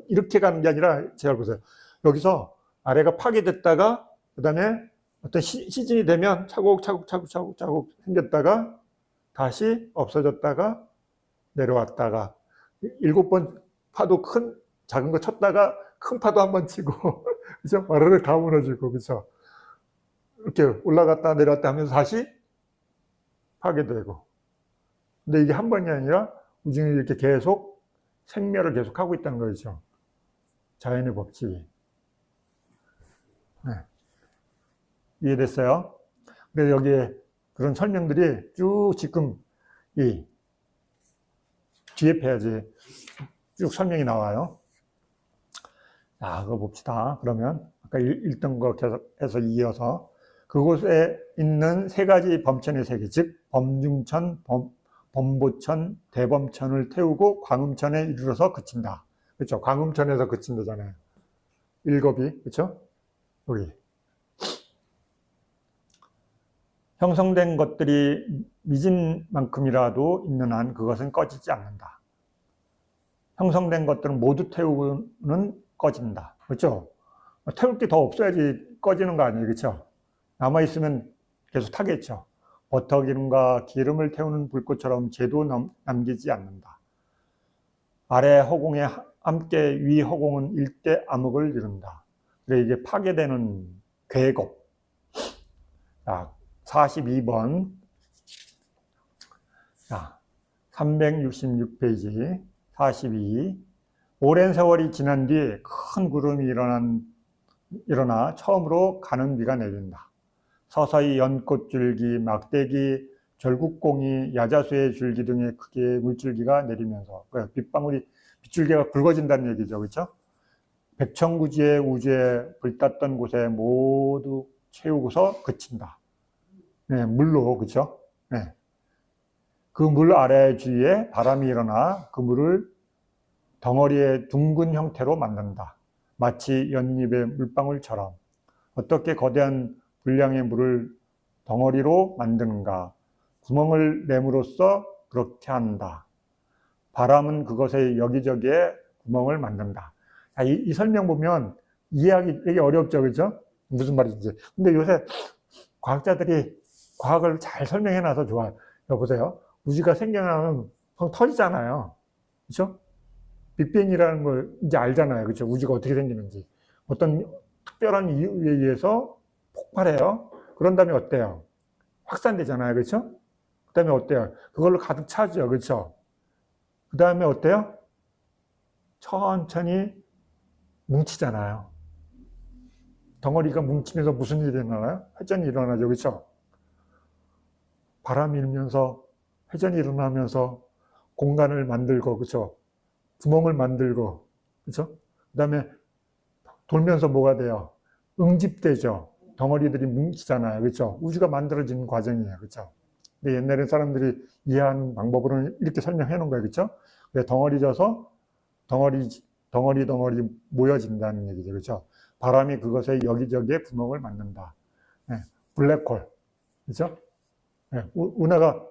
이렇게 가는 게 아니라 잘 보세요. 여기서 아래가 파괴됐다가 그다음에 어떤 시즌이 되면 차곡차곡 생겼다가 다시 없어졌다가 내려왔다가 7번 파도 작은 거 쳤다가 큰 파도 한 번 치고 그죠? 와르르 다 무너지고 그죠? 이렇게 올라갔다 내려왔다 하면서 다시 파괴되고. 근데 이게 한 번이 아니라 우주는 이렇게 계속 생멸을 계속 하고 있다는 거죠. 자연의 법칙이. 네. 이해됐어요? 그래서 여기에 그런 설명들이 쭉 지금 이 뒤에 페이지 쭉 설명이 나와요. 자, 그거 봅시다. 그러면 아까 읽던 거 계속해서 이어서 그곳에 있는 세 가지 범천의 세계, 즉 범중천, 범보천, 대범천을 태우고 광음천에 이르러서 그친다. 그렇죠? 광음천에서 그친다잖아요. 일겁이, 그렇죠? 여기 형성된 것들이 미진 만큼이라도 있는 한 그것은 꺼지지 않는다. 형성된 것들은 모두 태우고는 꺼진다. 그렇죠? 태울 게 더 없어야지 꺼지는 거 아니에요. 그렇죠? 남아있으면 계속 타겠죠. 버터기름과 기름을 태우는 불꽃처럼 재도 남기지 않는다. 아래 허공에 함께 위 허공은 일대 암흑을 이룬다. 그래 이게 파괴되는 괴겁. 자, 42번. 자, 366페이지 42. 오랜 세월이 지난 뒤 큰 구름이 일어나 처음으로 가는 비가 내린다. 서서히 연꽃줄기, 막대기, 절국공이, 야자수의 줄기 등의 크기의 물줄기가 내리면서 빗줄기가 굵어진다는 얘기죠. 그렇죠? 백천구지의 우주에 불탔던 곳에 모두 채우고서 그친다. 네, 물로, 그렇죠? 네. 그 물 아래 주위에 바람이 일어나 그 물을 덩어리의 둥근 형태로 만든다. 마치 연잎의 물방울처럼. 어떻게 거대한 분량의 물을 덩어리로 만드는가? 구멍을 내므로써 그렇게 한다. 바람은 그것에 여기저기에 구멍을 만든다. 이 설명 보면 이해하기 되게 어렵죠, 그렇죠? 무슨 말인지. 근데 요새 과학자들이 과학을 잘 설명해놔서 좋아요. 보세요. 우주가 생겨나면 터지잖아요. 그렇죠? 빅뱅이라는 걸 이제 알잖아요. 그렇죠? 우주가 어떻게 생기는지. 어떤 특별한 이유에 의해서 폭발해요. 그런 다음에 어때요? 확산되잖아요. 그렇죠? 그 다음에 어때요? 그걸로 가득 차죠. 그렇죠? 그 다음에 어때요? 천천히 뭉치잖아요. 덩어리가 뭉치면서 무슨 일이 일어나요? 회전이 일어나죠. 그렇죠? 바람이 일면서 회전이 일어나면서 공간을 만들고, 그렇죠? 구멍을 만들고, 그렇죠? 그 다음에 돌면서 뭐가 돼요? 응집되죠. 덩어리들이 뭉치잖아요. 그렇죠? 우주가 만들어지는 과정이에요. 그렇죠? 근데 옛날에 사람들이 이해하는 방법으로는 이렇게 설명해 놓은 거예요. 그렇죠? 덩어리 져서 덩어리 모여진다는 얘기죠. 그렇죠? 바람이 그것에 여기저기에 구멍을 만든다. 네. 블랙홀. 그렇죠? 네. 운하가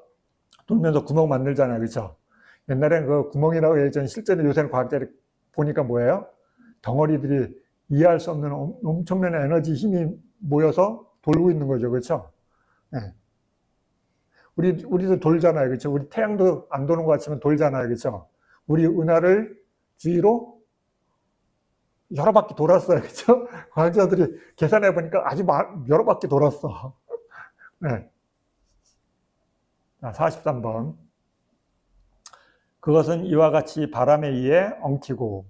돌면서 구멍 만들잖아요. 그렇죠? 옛날엔 그 구멍이라고 했잖아요. 실제로 요새는 과학자들이 보니까 뭐예요? 덩어리들이 이해할 수 없는 엄청난 에너지 힘이 모여서 돌고 있는 거죠. 그렇죠? 네. 우리도 돌잖아요. 그렇죠? 우리 태양도 안 도는 것 같지만 돌잖아요. 그렇죠? 우리 은하를 주위로 여러 바퀴 돌았어요. 그렇죠? 과학자들이 계산해 보니까 아주 여러 바퀴 돌았어. 네. 43번. 그것은 이와 같이 바람에 의해 엉키고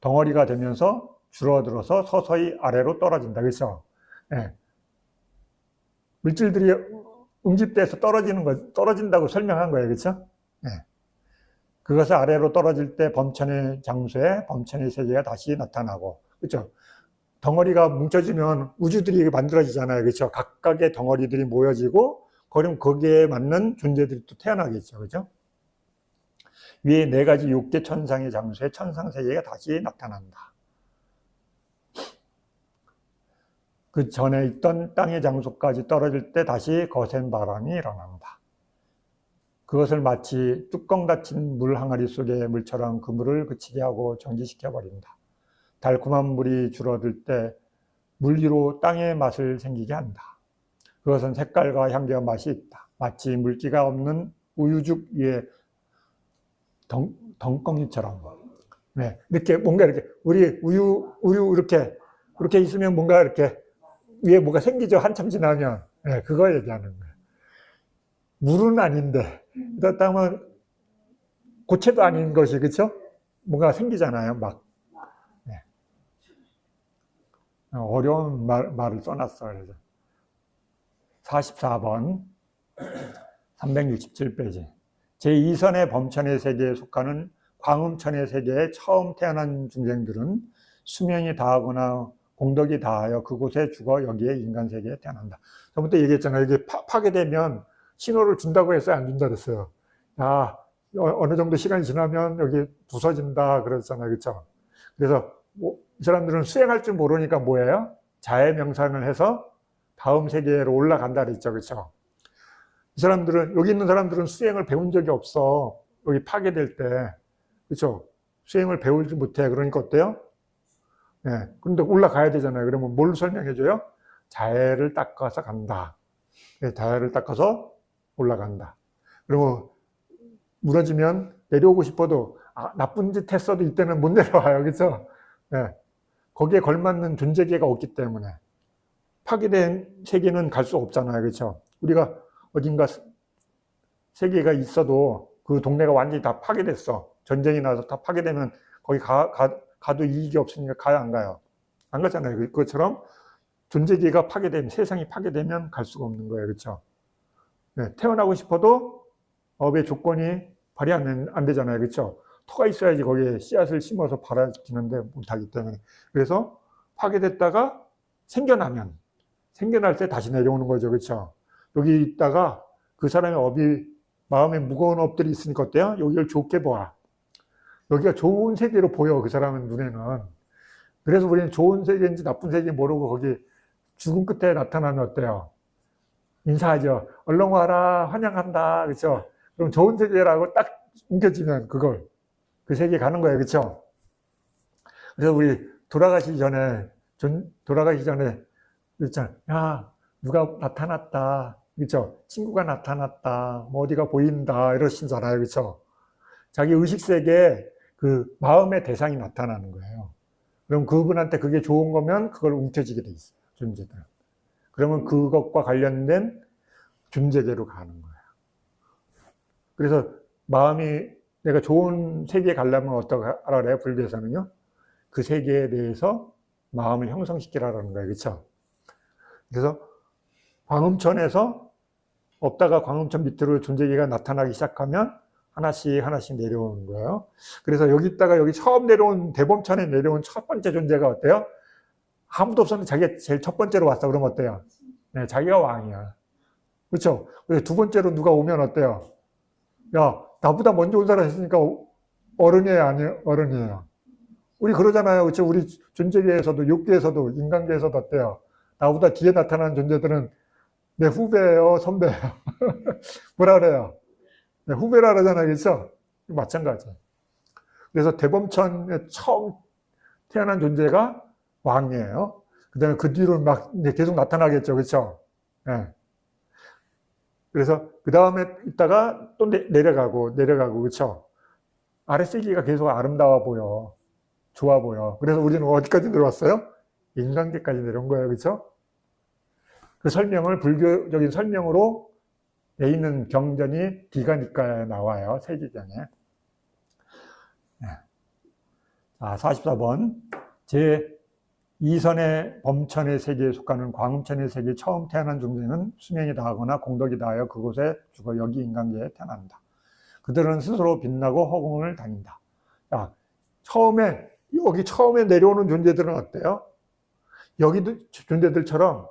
덩어리가 되면서 줄어들어서 서서히 아래로 떨어진다. 그렇죠? 네. 물질들이 응집돼서 떨어진다고 설명한 거예요. 그렇죠? 네. 그것을 아래로 떨어질 때 범천의 장소에 범천의 세계가 다시 나타나고, 그렇죠? 덩어리가 뭉쳐지면 우주들이 만들어지잖아요. 그렇죠? 각각의 덩어리들이 모여지고, 그럼 거기에 맞는 존재들이 또 태어나겠죠. 그렇죠? 위에 네 가지 6개 천상의 장소에 천상 세계가 다시 나타난다. 그 전에 있던 땅의 장소까지 떨어질 때 다시 거센 바람이 일어난다. 그것을 마치 뚜껑 닫힌 물 항아리 속의 물처럼 그 물을 그치게 하고 정지시켜버린다. 달콤한 물이 줄어들 때 물 위로 땅의 맛을 생기게 한다. 그것은 색깔과 향기와 맛이 있다. 마치 물기가 없는 우유죽 위에 덩껑이처럼. 네, 이렇게 뭔가 이렇게 우리 우유 이렇게 있으면 뭔가 이렇게 위에 뭐가 생기죠. 한참 지나면. 네, 그거 얘기하는 거예요. 물은 아닌데, 그렇다면 고체도 아닌 것이, 그렇죠? 뭔가 생기잖아요, 막. 네. 어려운 말을 써놨어요. 그래서 44번, 367페이지. 제2선의 범천의 세계에 속하는 광음천의 세계에 처음 태어난 중생들은 수명이 다하거나 공덕이 다하여 그곳에 죽어 여기에 인간 세계에 태어난다. 저번에 얘기했잖아요. 이게 파괴되면 신호를 준다고 해서 안 준다 그랬어요. 야, 어느 정도 시간이 지나면 여기 부서진다 그랬잖아요. 그렇죠? 그래서 이 사람들은 수행할 줄 모르니까 뭐예요? 자해 명상을 해서 다음 세계로 올라간다 그랬죠. 그렇죠? 이 사람들은, 여기 있는 사람들은 수행을 배운 적이 없어. 여기 파괴될 때. 그렇죠? 수행을 배우지 못해. 그러니까 어때요? 네. 근데 올라가야 되잖아요. 그러면 뭘 설명해줘요? 자해를 닦아서 간다. 자해를 닦아서 올라간다. 그리고 무너지면 내려오고 싶어도 나쁜 짓 했어도 이때는 못 내려와요. 그렇죠? 네. 거기에 걸맞는 존재계가 없기 때문에 파괴된 세계는 갈 수 없잖아요. 그렇죠? 우리가 어딘가 세계가 있어도 그 동네가 완전히 다 파괴됐어. 전쟁이 나서 다 파괴되면 거기 가도 이익이 없으니까 가요, 안 가요? 안 가잖아요. 그것처럼 존재계가 파괴되면, 세상이 파괴되면 갈 수가 없는 거예요. 그렇죠? 네, 태어나고 싶어도 업의 조건이 발휘 안 되잖아요. 그렇죠? 터가 있어야지 거기에 씨앗을 심어서 발화시키는데 못하기 때문에. 그래서 파괴됐다가 생겨날 때 다시 내려오는 거죠. 그렇죠? 여기 있다가 그 사람의 업이, 마음에 무거운 업들이 있으니까 어때요? 여기를 좋게 봐. 여기가 좋은 세계로 보여, 그 사람은 눈에는. 그래서 우리는 좋은 세계인지 나쁜 세계인지 모르고 거기 죽음 끝에 나타나면 어때요? 인사하죠. 얼른 와라, 환영한다. 그렇죠? 그럼 좋은 세계라고 딱 옮겨지면 그 세계에 가는 거예요. 그렇죠? 그래서 우리 돌아가시기 전에 그렇잖아요. 야, 누가 나타났다. 그렇죠? 친구가 나타났다. 뭐 어디가 보인다. 이러시잖아요. 그렇죠? 자기 의식 세계에 그 마음의 대상이 나타나는 거예요. 그럼 그분한테 그게 좋은 거면 그걸 움켜쥐게 돼 있어요. 존재들은. 그러면 그것과 관련된 존재계로 가는 거예요. 그래서 마음이 내가 좋은 세계에 가려면 어떻게 하라 그래요? 불교에서는요. 그 세계에 대해서 마음을 형성시키라는 거예요. 그렇죠? 그래서 광음천에서 없다가 광음천 밑으로 존재계가 나타나기 시작하면 하나씩 내려오는 거예요. 그래서 여기 있다가 여기 처음 내려온 대범천에 내려온 첫 번째 존재가 어때요? 아무도 없었는데 자기가 제일 첫 번째로 왔어. 그러면 어때요? 네, 자기가 왕이야. 그렇죠? 두 번째로 누가 오면 어때요? 야, 나보다 먼저 온 사람 있으니까 어른이에요, 아니에요? 어른이에요. 우리 그러잖아요. 그렇죠? 우리 존재계에서도, 육계에서도, 인간계에서도 어때요? 나보다 뒤에 나타나는 존재들은 내 후배예요, 선배예요. 뭐라 그래요? 네, 후배라 그러잖아요. 그렇죠? 마찬가지. 그래서 대범천에 처음 태어난 존재가 왕이에요. 그 다음에 그 뒤로 막 이제 계속 나타나겠죠. 그렇죠? 네. 그래서 그 다음에 있다가 또 내려가고, 그렇죠? 아랫세계가 계속 아름다워 보여. 좋아 보여. 그래서 우리는 어디까지 내려왔어요? 인간계까지 내려온 거예요. 그렇죠? 그 설명을 불교적인 설명으로 돼 있는 경전이 디가니까에 나와요. 세계경에. 네. 자, 44번. 제2선의 범천의 세계에 속하는 광음천의 세계에 처음 태어난 존재는 수명이 다하거나 공덕이 다하여 그곳에 죽어 여기 인간계에 태어난다. 그들은 스스로 빛나고 허공을 다닌다. 자, 여기 처음에 내려오는 존재들은 어때요? 여기도 존재들처럼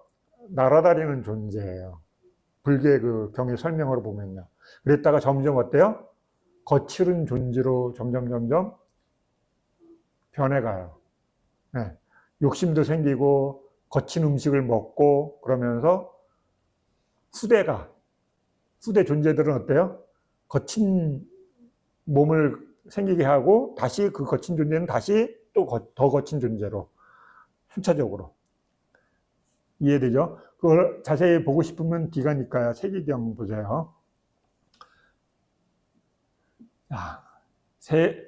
날아다니는 존재예요. 불교의 그 경의 설명으로 보면요. 그랬다가 점점 어때요? 거칠은 존재로 점점 변해가요. 네. 욕심도 생기고 거친 음식을 먹고 그러면서 후대 존재들은 어때요? 거친 몸을 생기게 하고 다시 그 거친 존재는 다시 또 더 거친 존재로 순차적으로 이해되죠? 그걸 자세히 보고 싶으면 디가니까 세계경 보세요.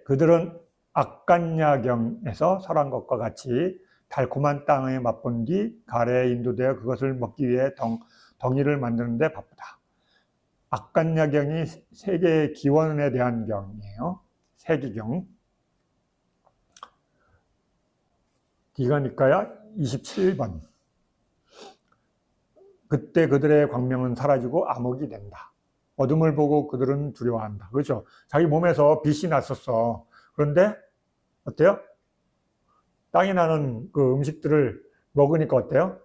그들은 악간야경에서 설한 것과 같이 달콤한 땅에 맛본 뒤 가래에 인도되어 그것을 먹기 위해 덩이를 만드는 데 바쁘다. 악간야경이 세계의 기원에 대한 경이에요. 세계경. 디가니까야 27번. 그때 그들의 광명은 사라지고 암흑이 된다. 어둠을 보고 그들은 두려워한다. 그렇죠? 자기 몸에서 빛이 났었어. 그런데 어때요? 땅에 나는 그 음식들을 먹으니까 어때요?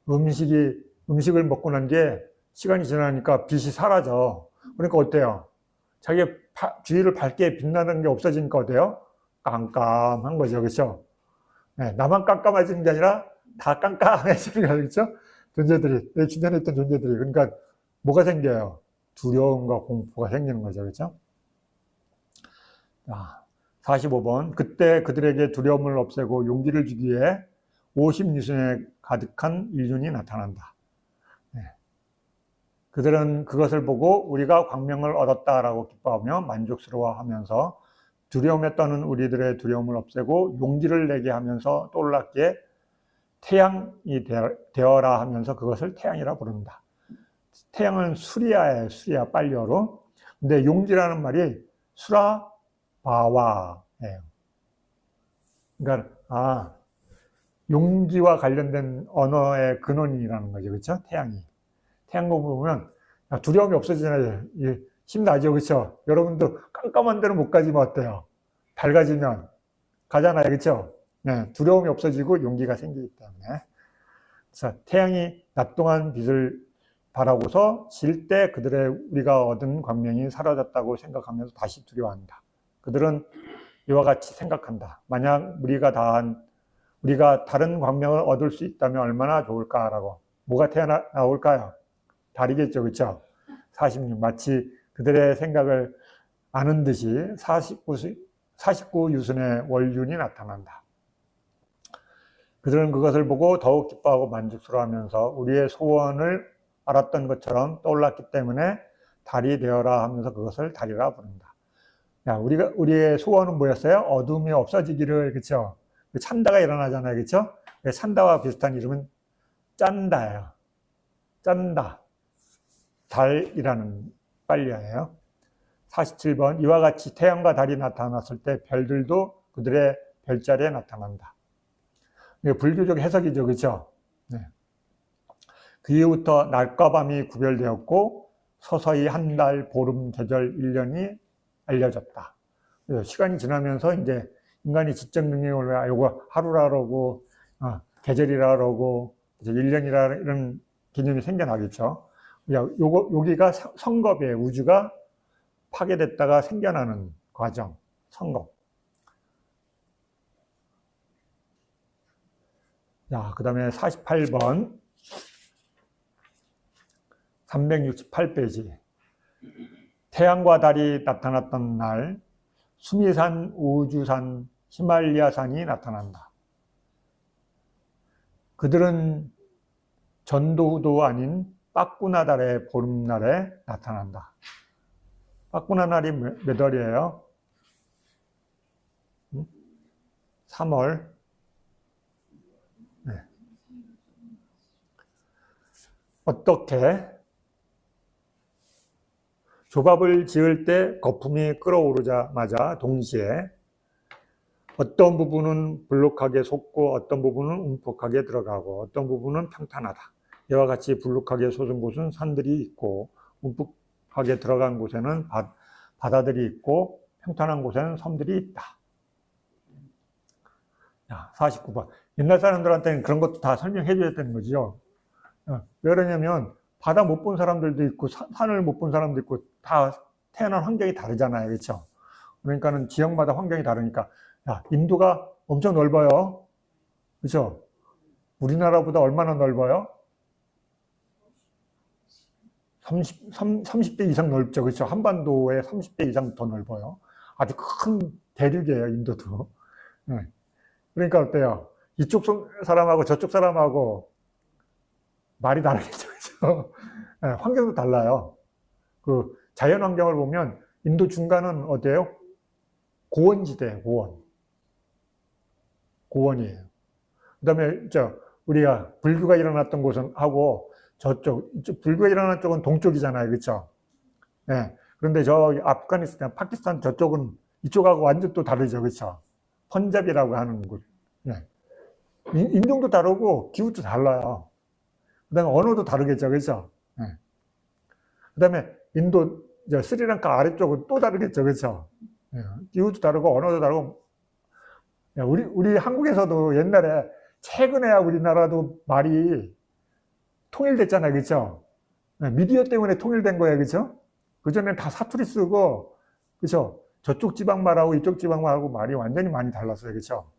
음식을 먹고 난 뒤에 시간이 지나니까 빛이 사라져. 그러니까 어때요? 자기 주위를 밝게 빛나는 게 없어지니까 어때요? 깜깜한 거죠. 그렇죠? 네, 나만 깜깜해지는 게 아니라 다 깜깜해지는 거죠. 그렇죠? 존재들이, 내 주변에 있던 존재들이. 그러니까 뭐가 생겨요? 두려움과 공포가 생기는 거죠. 그렇죠? 45번. 그때 그들에게 두려움을 없애고 용기를 주기 위해 50유순에 가득한 인륜이 나타난다. 네. 그들은 그것을 보고 우리가 광명을 얻었다라고 기뻐하며 만족스러워하면서 두려움에 떠는 우리들의 두려움을 없애고 용기를 내게 하면서 떠올랐기에 태양이 되어라 하면서 그것을 태양이라 부른다. 태양은 수리아예요. 수리아 빨리어로. 근데 용기라는 말이 수라바와예요. 그러니까 용기와 관련된 언어의 근원이라는 거죠. 그렇죠? 태양이. 태양광 보면 두려움이 없어지잖아요. 힘나죠. 그렇죠? 여러분도 깜깜한 데는 못 가지면 어때요? 밝아지면 가잖아요. 그렇죠? 네, 두려움이 없어지고 용기가 생기기 때문에. 그래서 태양이 낮 동안 빛을 바라고서 질 때 그들의 우리가 얻은 광명이 사라졌다고 생각하면서 다시 두려워한다. 그들은 이와 같이 생각한다. 만약 우리가 다른 광명을 얻을 수 있다면 얼마나 좋을까라고. 뭐가 나올까요? 다르겠죠. 그렇죠? 46. 마치 그들의 생각을 아는 듯이 49 유순의 월륜이 나타난다. 그들은 그것을 보고 더욱 기뻐하고 만족스러워하면서 우리의 소원을 알았던 것처럼 떠올랐기 때문에 달이 되어라 하면서 그것을 달이라 부른다. 우리의 소원은 뭐였어요? 어둠이 없어지기를. 그렇죠? 찬다가 일어나잖아요. 그렇죠? 찬다와 비슷한 이름은 짠다예요. 짠다. 달이라는 빨리어예요. 47번. 이와 같이 태양과 달이 나타났을 때 별들도 그들의 별자리에 나타난다. 이게 불교적 해석이죠. 그렇죠? 네. 그 이후부터 낮과 밤이 구별되었고 서서히 한 달, 보름, 계절, 1년이 알려졌다. 시간이 지나면서 이제 인간이 지적 능력을 요거 하루라 그러고 계절이라 그러고 1년이라 이런 개념이 생겨나겠죠. 여기가 성겁이에요. 우주가 파괴됐다가 생겨나는 과정, 성겁. 그 다음에 48번 368페이지. 태양과 달이 나타났던 날 수미산, 우주산, 히말리아산이 나타난다. 그들은 전도후도 아닌 빠꾸나달의 보름날에 나타난다. 빠꾸나날이 몇 월이에요? 3월. 네. 어떻게? 조밥을 지을 때 거품이 끓어오르자마자 동시에 어떤 부분은 불룩하게 솟고 어떤 부분은 움푹하게 들어가고 어떤 부분은 평탄하다. 이와 같이 불룩하게 솟은 곳은 산들이 있고 움푹하게 들어간 곳에는 바다들이 있고 평탄한 곳에는 섬들이 있다. 49번. 옛날 사람들한테는 그런 것도 다 설명해 줘야 되는 거죠. 왜 그러냐면 바다 못 본 사람들도 있고 산을 못 본 사람도 있고 다 태어난 환경이 다르잖아요. 그렇죠? 그러니까는 지역마다 환경이 다르니까 인도가 엄청 넓어요. 그렇죠? 우리나라보다 얼마나 넓어요? 30배 이상 넓죠. 그렇죠? 한반도에 30배 이상 더 넓어요. 아주 큰 대륙이에요. 인도도. 그러니까 어때요? 이쪽 사람하고 저쪽 사람하고 말이 다르겠죠. 그렇죠? 환경도 달라요. 그 자연 환경을 보면 인도 중간은 어때요? 고원지대예요. 고원이에요. 그다음에 우리가 불교가 일어났던 곳은 하고 이쪽 불교가 일어난 쪽은 동쪽이잖아요. 그렇죠? 네. 그런데 아프가니스탄, 파키스탄 저쪽은 이쪽하고 완전 또 다르죠. 그렇죠? 펀잡이라고 하는 곳. 네. 인종도 다르고 기후도 달라요. 그다음에 언어도 다르겠죠. 그렇죠? 네. 그다음에 인도 스리랑카 아래쪽은 또 다르겠죠. 그렇죠? 네. 기후도 다르고 언어도 다르고. 우리 한국에서도 옛날에 최근에야 우리나라도 말이 통일됐잖아요. 그렇죠? 네. 미디어 때문에 통일된 거예요. 그렇죠? 그전에는 다 사투리 쓰고, 그렇죠? 저쪽 지방 말하고 이쪽 지방 말하고 말이 완전히 많이 달랐어요. 그렇죠?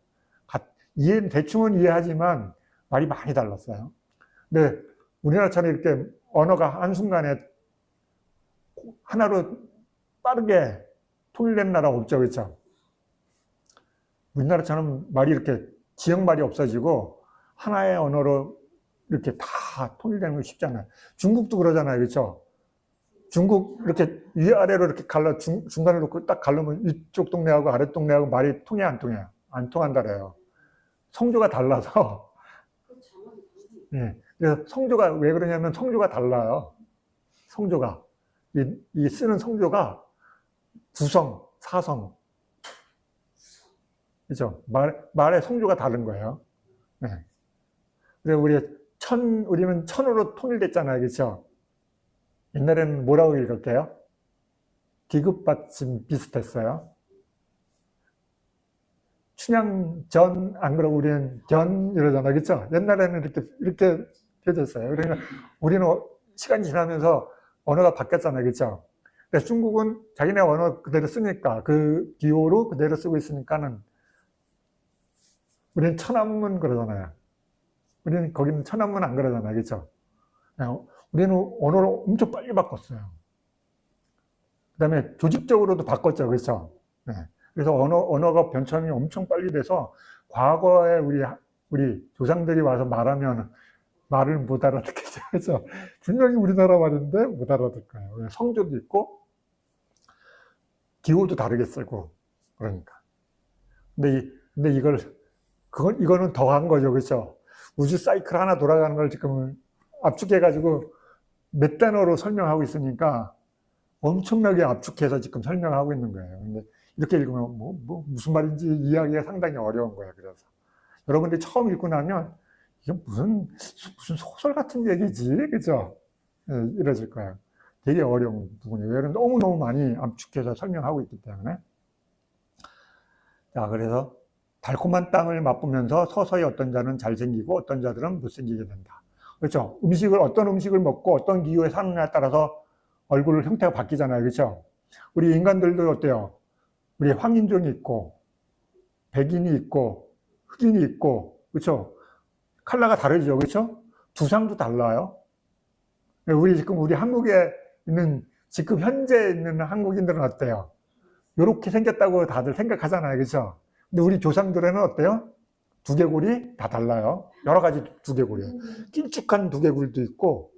대충은 이해하지만 말이 많이 달랐어요. 근데 우리나라처럼 이렇게 언어가 한순간에 하나로 빠르게 통일된 나라 없죠. 그렇죠? 우리나라처럼 말이 이렇게 지역말이 없어지고 하나의 언어로 이렇게 다 통일되는 건 쉽잖아요. 중국도 그러잖아요. 그렇죠? 중국 이렇게 위아래로 이렇게 중간에 놓고 딱 갈르면 이쪽 동네하고 아래 동네하고 말이 통해 안 통해요? 안 통한다래요. 성조가 달라서. 네. 그래서 성조가 왜 그러냐면 성조가 달라요. 성조가. 이 쓰는 성조가 두성, 사성. 그죠? 말의 성조가 다른 거예요. 네. 그래서 우리는 천으로 통일됐잖아요. 그죠? 옛날에는 뭐라고 읽을게요? 디귿받침 비슷했어요. 춘향전, 안 그러고 우리는 견 이러잖아요. 그죠? 옛날에는 이렇게 되졌어요. 그러니까 우리는 시간이 지나면서 언어가 바뀌었잖아요. 그죠? 그래서 중국은 자기네 언어 그대로 쓰니까, 그 기호로 그대로 쓰고 있으니까는 우리는 천안문 그러잖아요. 우리는 거기는 천안문 안 그러잖아요. 그죠? 우리는 언어를 엄청 빨리 바꿨어요. 그 다음에 조직적으로도 바꿨죠. 그렇죠? 네. 그래서 언어가 변천이 엄청 빨리 돼서 과거에 우리 조상들이 와서 말하면 말을 못 알아듣겠죠. 그래서 분명히 우리나라 말인데 못 알아듣을 거예요. 성조도 있고 기호도 다르게 쓰고 그러니까. 근데 이거는 더한 거죠. 그렇죠? 우주 사이클 하나 돌아가는 걸 지금 압축해가지고 몇 단어로 설명하고 있으니까 엄청나게 압축해서 지금 설명하고 있는 거예요. 근데 이렇게 읽으면 무슨 말인지 이해하기가 상당히 어려운 거예요. 그래서 여러분들이 처음 읽고 나면 이게 무슨 소설 같은 얘기지, 그죠? 네, 이러실 거예요. 되게 어려운 부분이에요. 왜냐하면 너무너무 많이 압축해서 설명하고 있기 때문에. 자, 그래서 달콤한 땅을 맛보면서 서서히 어떤 자는 잘생기고 어떤 자들은 못생기게 된다. 그렇죠? 어떤 음식을 먹고 어떤 기후에 사느냐에 따라서 얼굴 형태가 바뀌잖아요. 그렇죠? 우리 인간들도 어때요? 우리 황인종이 있고 백인이 있고 흑인이 있고, 그렇죠? 컬러가 다르죠. 그렇죠? 두상도 달라요. 우리 한국에 있는, 지금 현재 있는 한국인들은 어때요? 이렇게 생겼다고 다들 생각하잖아요. 그렇죠? 근데 우리 조상들에는 어때요? 두개골이 다 달라요. 여러 가지 두개골이에요. 길쭉한 두개골도 있고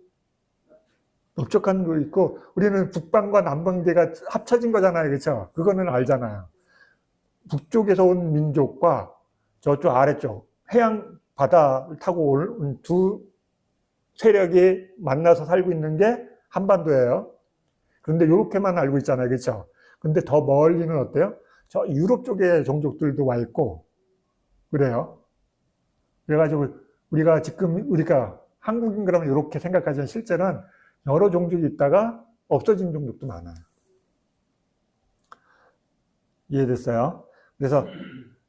넓적한 거 있고, 우리는 북방과 남방계가 합쳐진 거잖아요. 그렇죠? 그거는 알잖아요. 북쪽에서 온 민족과 저쪽 아래쪽 해양 바다를 타고 온 두 세력이 만나서 살고 있는 게 한반도예요. 그런데 이렇게만 알고 있잖아요. 그렇죠? 근데 더 멀리는 어때요? 저 유럽 쪽에 종족들도 와 있고 그래요. 그래가지고 우리가 한국인 그러면 이렇게 생각하지만 실제는 여러 종족이 있다가 없어진 종족도 많아요. 이해됐어요? 그래서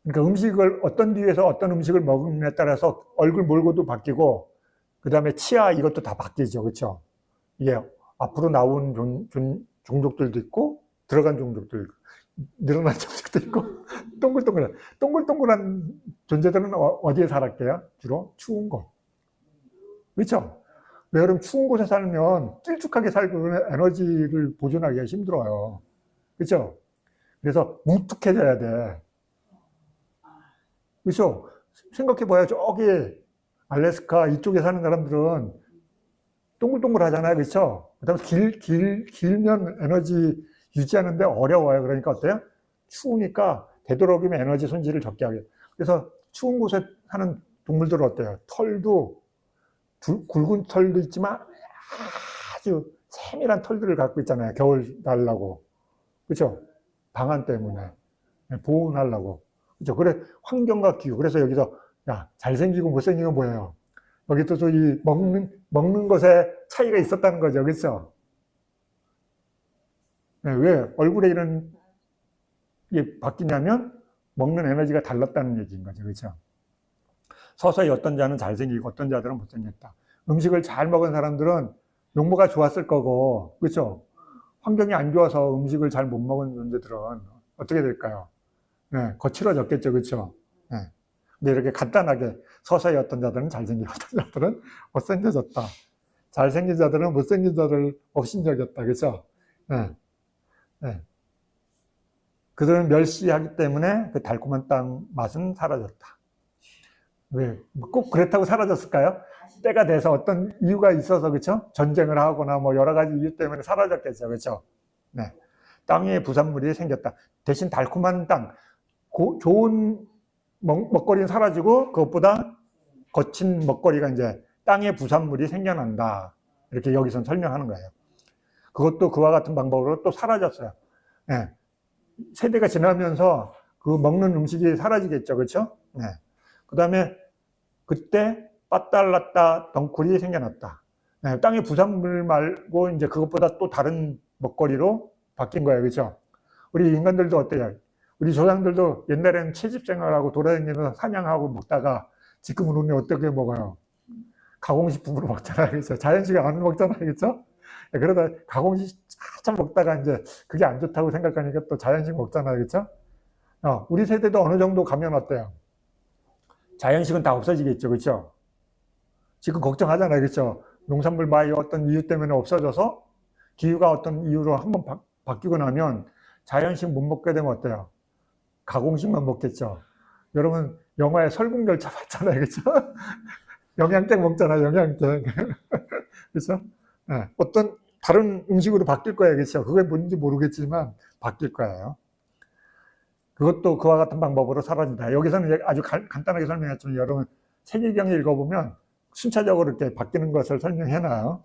그러니까 어떤 뒤에서 어떤 음식을 먹느냐에 따라서 얼굴 몰고도 바뀌고, 그 다음에 치아 이것도 다 바뀌죠. 그렇죠? 이게 앞으로 나온 종족들도 있고 들어간 종족도 있고 늘어난 종족도 있고 동글동글한 존재들은 어디에 살았게요? 주로 추운 곳. 그렇죠? 여러분 추운 곳에 살면 길쭉하게 살고 에너지를 보존하기가 힘들어요. 그렇죠? 그래서 뭉툭해져야 돼. 그렇죠? 생각해봐요. 저기 알래스카 이쪽에 사는 사람들은 동글동글하잖아요. 그렇죠? 그다음에 길면 에너지 유지하는데 어려워요. 그러니까 어때요? 추우니까 되도록이면 에너지 손실을 적게 하게. 그래서 추운 곳에 사는 동물들은 어때요? 털도 굵은 털도 있지만 아주 세밀한 털들을 갖고 있잖아요. 겨울 날라고. 그렇죠? 방한 때문에 보온하려고. 그렇죠? 그래 환경과 기후. 그래서 여기서 야 잘생기고 못생기고 뭐예요? 여기도 또 이 먹는 것에 차이가 있었다는 거죠. 그렇죠? 네, 왜 얼굴에 이런 게 바뀌냐면 먹는 에너지가 달랐다는 얘기인 거죠. 그렇죠? 서서히 어떤 자는 잘생기고 어떤 자들은 못생겼다. 음식을 잘 먹은 사람들은 용모가 좋았을 거고, 그렇죠? 환경이 안 좋아서 음식을 잘 못 먹은 존재들은 어떻게 될까요? 네, 거칠어졌겠죠. 그렇죠? 네. 근데 이렇게 간단하게 서서히 어떤 자들은 잘생기고 어떤 자들은 못생겨졌다. 잘생긴 자들은 못생긴 자를 업신여겼다. 그렇죠? 네. 네. 그들은 멸시하기 때문에 그 달콤한 땅 맛은 사라졌다. 왜? 꼭 그렇다고 사라졌을까요? 때가 돼서 어떤 이유가 있어서, 그렇죠? 전쟁을 하거나 뭐 여러 가지 이유 때문에 사라졌겠죠. 그렇죠? 네. 땅에 부산물이 생겼다. 대신 달콤한 땅, 좋은 먹거리는 사라지고 그것보다 거친 먹거리가 이제 땅에 부산물이 생겨난다. 이렇게 여기서 설명하는 거예요. 그것도 그와 같은 방법으로 또 사라졌어요. 예. 세대가 지나면서 그 먹는 음식이 사라지겠죠. 그렇죠? 네. 그 다음에 그때 빠따라따 덩굴이 생겨났다. 네. 땅의 부산물 말고 이제 그것보다 또 다른 먹거리로 바뀐 거예요. 그렇죠? 우리 인간들도 어때요? 우리 조상들도 옛날에는 채집 생활하고 돌아다니면서 사냥하고 먹다가 지금은 우리 어떻게 먹어요? 가공식품으로 먹잖아요. 그렇죠? 자연식을 안 먹잖아요. 그렇죠? 그러다 가공식 한참 먹다가 이제 그게 안 좋다고 생각하니까 또 자연식 먹잖아요. 그렇죠? 우리 세대도 어느 정도 가면 어때요? 자연식은 다 없어지겠죠. 그렇죠? 지금 걱정하잖아요. 그렇죠? 농산물 많이 어떤 이유 때문에 없어져서 기후가 어떤 이유로 한번 바뀌고 나면 자연식 못 먹게 되면 어때요? 가공식만 먹겠죠. 여러분 영화에 설국열차 봤잖아요. 그렇죠? 영양제 먹잖아요. 영양제. 그렇죠? 네. 어떤 다른 음식으로 바뀔 거예요. 그렇죠? 그게 뭔지 모르겠지만 바뀔 거예요. 그것도 그와 같은 방법으로 사라진다. 여기서는 이제 아주 간단하게 설명했지만 여러분 세계경에 읽어보면 순차적으로 이렇게 바뀌는 것을 설명해놔요.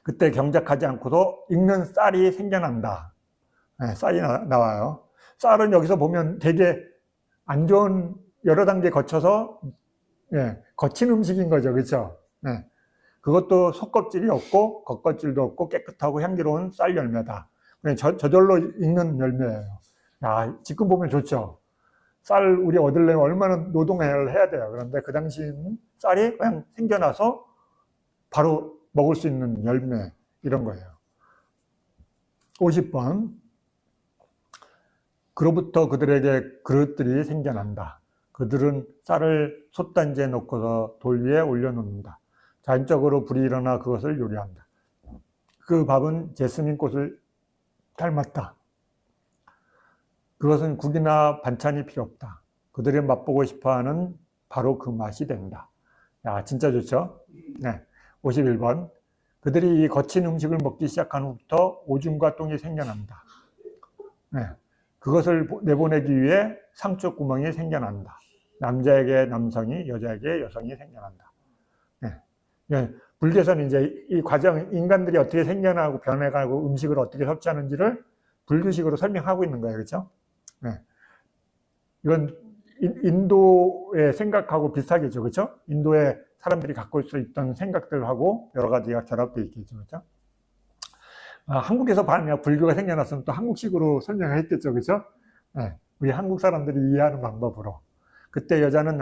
그때 경작하지 않고도 익는 쌀이 생겨난다. 네, 쌀이 나와요. 쌀은 여기서 보면 되게 안 좋은 여러 단계 거쳐서 거친 음식인 거죠. 그렇죠? 네. 그것도 속껍질이 없고 겉껍질도 없고 깨끗하고 향기로운 쌀 열매다. 저절로 익는 열매예요. 야, 지금 보면 좋죠. 쌀 우리 얻으려면 얼마나 노동을 해야 돼요. 그런데 그 당시에는 쌀이 그냥 생겨나서 바로 먹을 수 있는 열매 이런 거예요. 50번. 그로부터 그들에게 그릇들이 생겨난다. 그들은 쌀을 솥단지에 넣고서 돌 위에 올려놓는다. 자연적으로 불이 일어나 그것을 요리한다. 그 밥은 제스민 꽃을 닮았다. 그것은 국이나 반찬이 필요 없다. 그들이 맛보고 싶어하는 바로 그 맛이 된다. 야, 진짜 좋죠? 네. 51번. 그들이 이 거친 음식을 먹기 시작한 후부터 오줌과 똥이 생겨난다. 네. 그것을 내보내기 위해 상처 구멍이 생겨난다. 남자에게 남성이, 여자에게 여성이 생겨난다. 네. 네. 불교에서는 이제 이 과정, 인간들이 어떻게 생겨나고 변해가고 음식을 어떻게 섭취하는지를 불교식으로 설명하고 있는 거예요. 그렇죠? 네. 이건 인도의 생각하고 비슷하겠죠. 그렇죠? 인도의 사람들이 갖고 수 있던 생각들하고 여러 가지가 결합되어 있겠죠. 그렇죠? 한국에서 만약 불교가 생겨났으면 또 한국식으로 설명을 했겠죠. 그렇죠? 네. 우리 한국 사람들이 이해하는 방법으로. 그때 여자는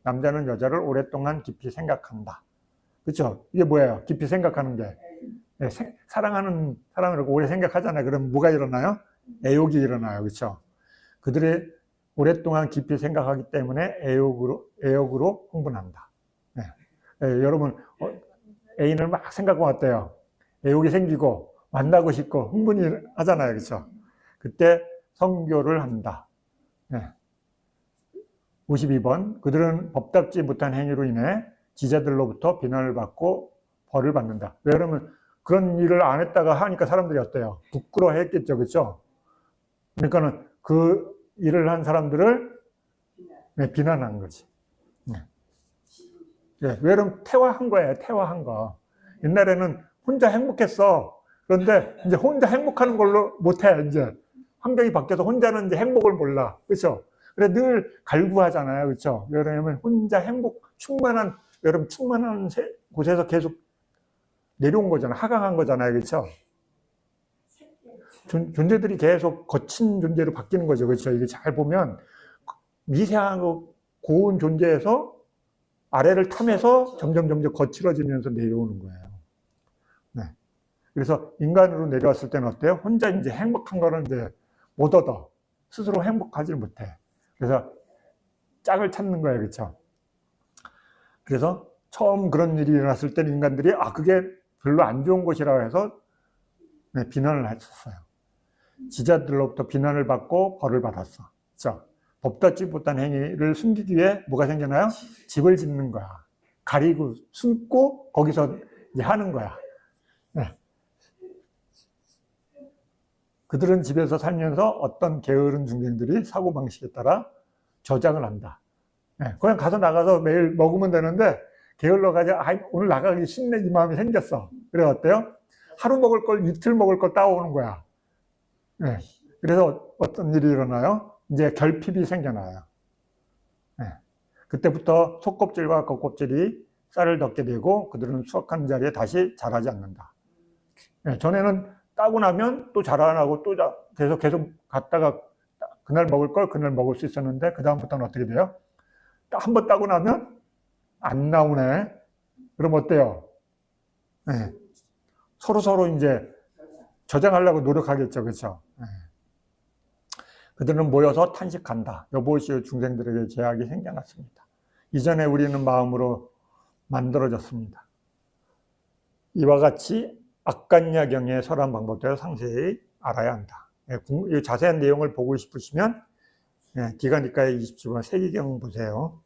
남자는 여자를 오랫동안 깊이 생각한다. 그렇죠? 이게 뭐예요? 깊이 생각하는 게. 네, 사랑하는 사람을 오래 생각하잖아요. 그럼 뭐가 일어나요? 애욕이 일어나요. 그렇죠? 그들이 오랫동안 깊이 생각하기 때문에 애욕으로 흥분한다. 네. 네, 여러분 애인을 막 생각하면 어때요? 애욕이 생기고 만나고 싶고 흥분이 하잖아요. 그렇죠? 그때 성교를 한다. 네. 52번. 그들은 법답지 못한 행위로 인해 지자들로부터 비난을 받고 벌을 받는다. 왜 그러면 그런 일을 안 했다가 하니까 사람들이 어때요? 부끄러워 했겠죠. 그렇죠? 그러니까는 그 일을 한 사람들을 비난한 거지. 네. 왜 그러면 태화한 거예요. 태화한 거. 옛날에는 혼자 행복했어. 그런데 이제 혼자 행복하는 걸로 못해. 이제 환경이 바뀌어서 혼자는 이제 행복을 몰라. 그렇죠? 그래 늘 갈구하잖아요. 그렇죠? 왜냐하면 혼자 충만한 곳에서 계속 내려온 거잖아요. 하강한 거잖아요. 그렇죠? 존재들이 계속 거친 존재로 바뀌는 거죠. 그렇죠? 이게 잘 보면 미세하고 고운 존재에서 아래를 탐해서 점점 거칠어지면서 내려오는 거예요. 네. 그래서 인간으로 내려왔을 때는 어때요? 혼자 이제 행복한 거는 이제 못 얻어. 스스로 행복하지 못해. 그래서 짝을 찾는 거예요. 그렇죠? 그래서 처음 그런 일이 일어났을 때는 인간들이 그게 별로 안 좋은 것이라고 해서 비난을 했었어요. 지자들로부터 비난을 받고 벌을 받았어. 그렇죠? 법답지 못한 행위를 숨기기 위해 뭐가 생겨나요? 집을 짓는 거야. 가리고 숨고 거기서 이제 하는 거야. 네. 그들은 집에서 살면서 어떤 게으른 중생들이 사고방식에 따라 저장을 한다. 네. 그냥 나가서 매일 먹으면 되는데 게을러가지고 오늘 나가기 싫네 이 마음이 생겼어. 그래 어때요? 하루 먹을 걸 이틀 먹을 걸 따오는 거야. 예. 그래서 어떤 일이 일어나요? 이제 결핍이 생겨나요. 예. 그때부터 속껍질과 겉껍질이 쌀을 덮게 되고 그들은 수확한 자리에 다시 자라지 않는다. 예. 전에는 따고 나면 또 자라나고 또 계속 갔다가 그날 먹을 걸 그날 먹을 수 있었는데 그 다음부터는 어떻게 돼요? 한 번 따고 나면 안 나오네. 그럼 어때요? 예. 서로 이제 저장하려고 노력하겠죠. 그렇죠? 예. 그들은 모여서 탄식한다. 여보시오 중생들에게 제약이 생겨났습니다. 이전에 우리는 마음으로 만들어졌습니다. 이와 같이 악간야경에 설한 방법대로 상세히 알아야 한다. 이 자세한 내용을 보고 싶으시면 기가니까의 27번 세기경 보세요.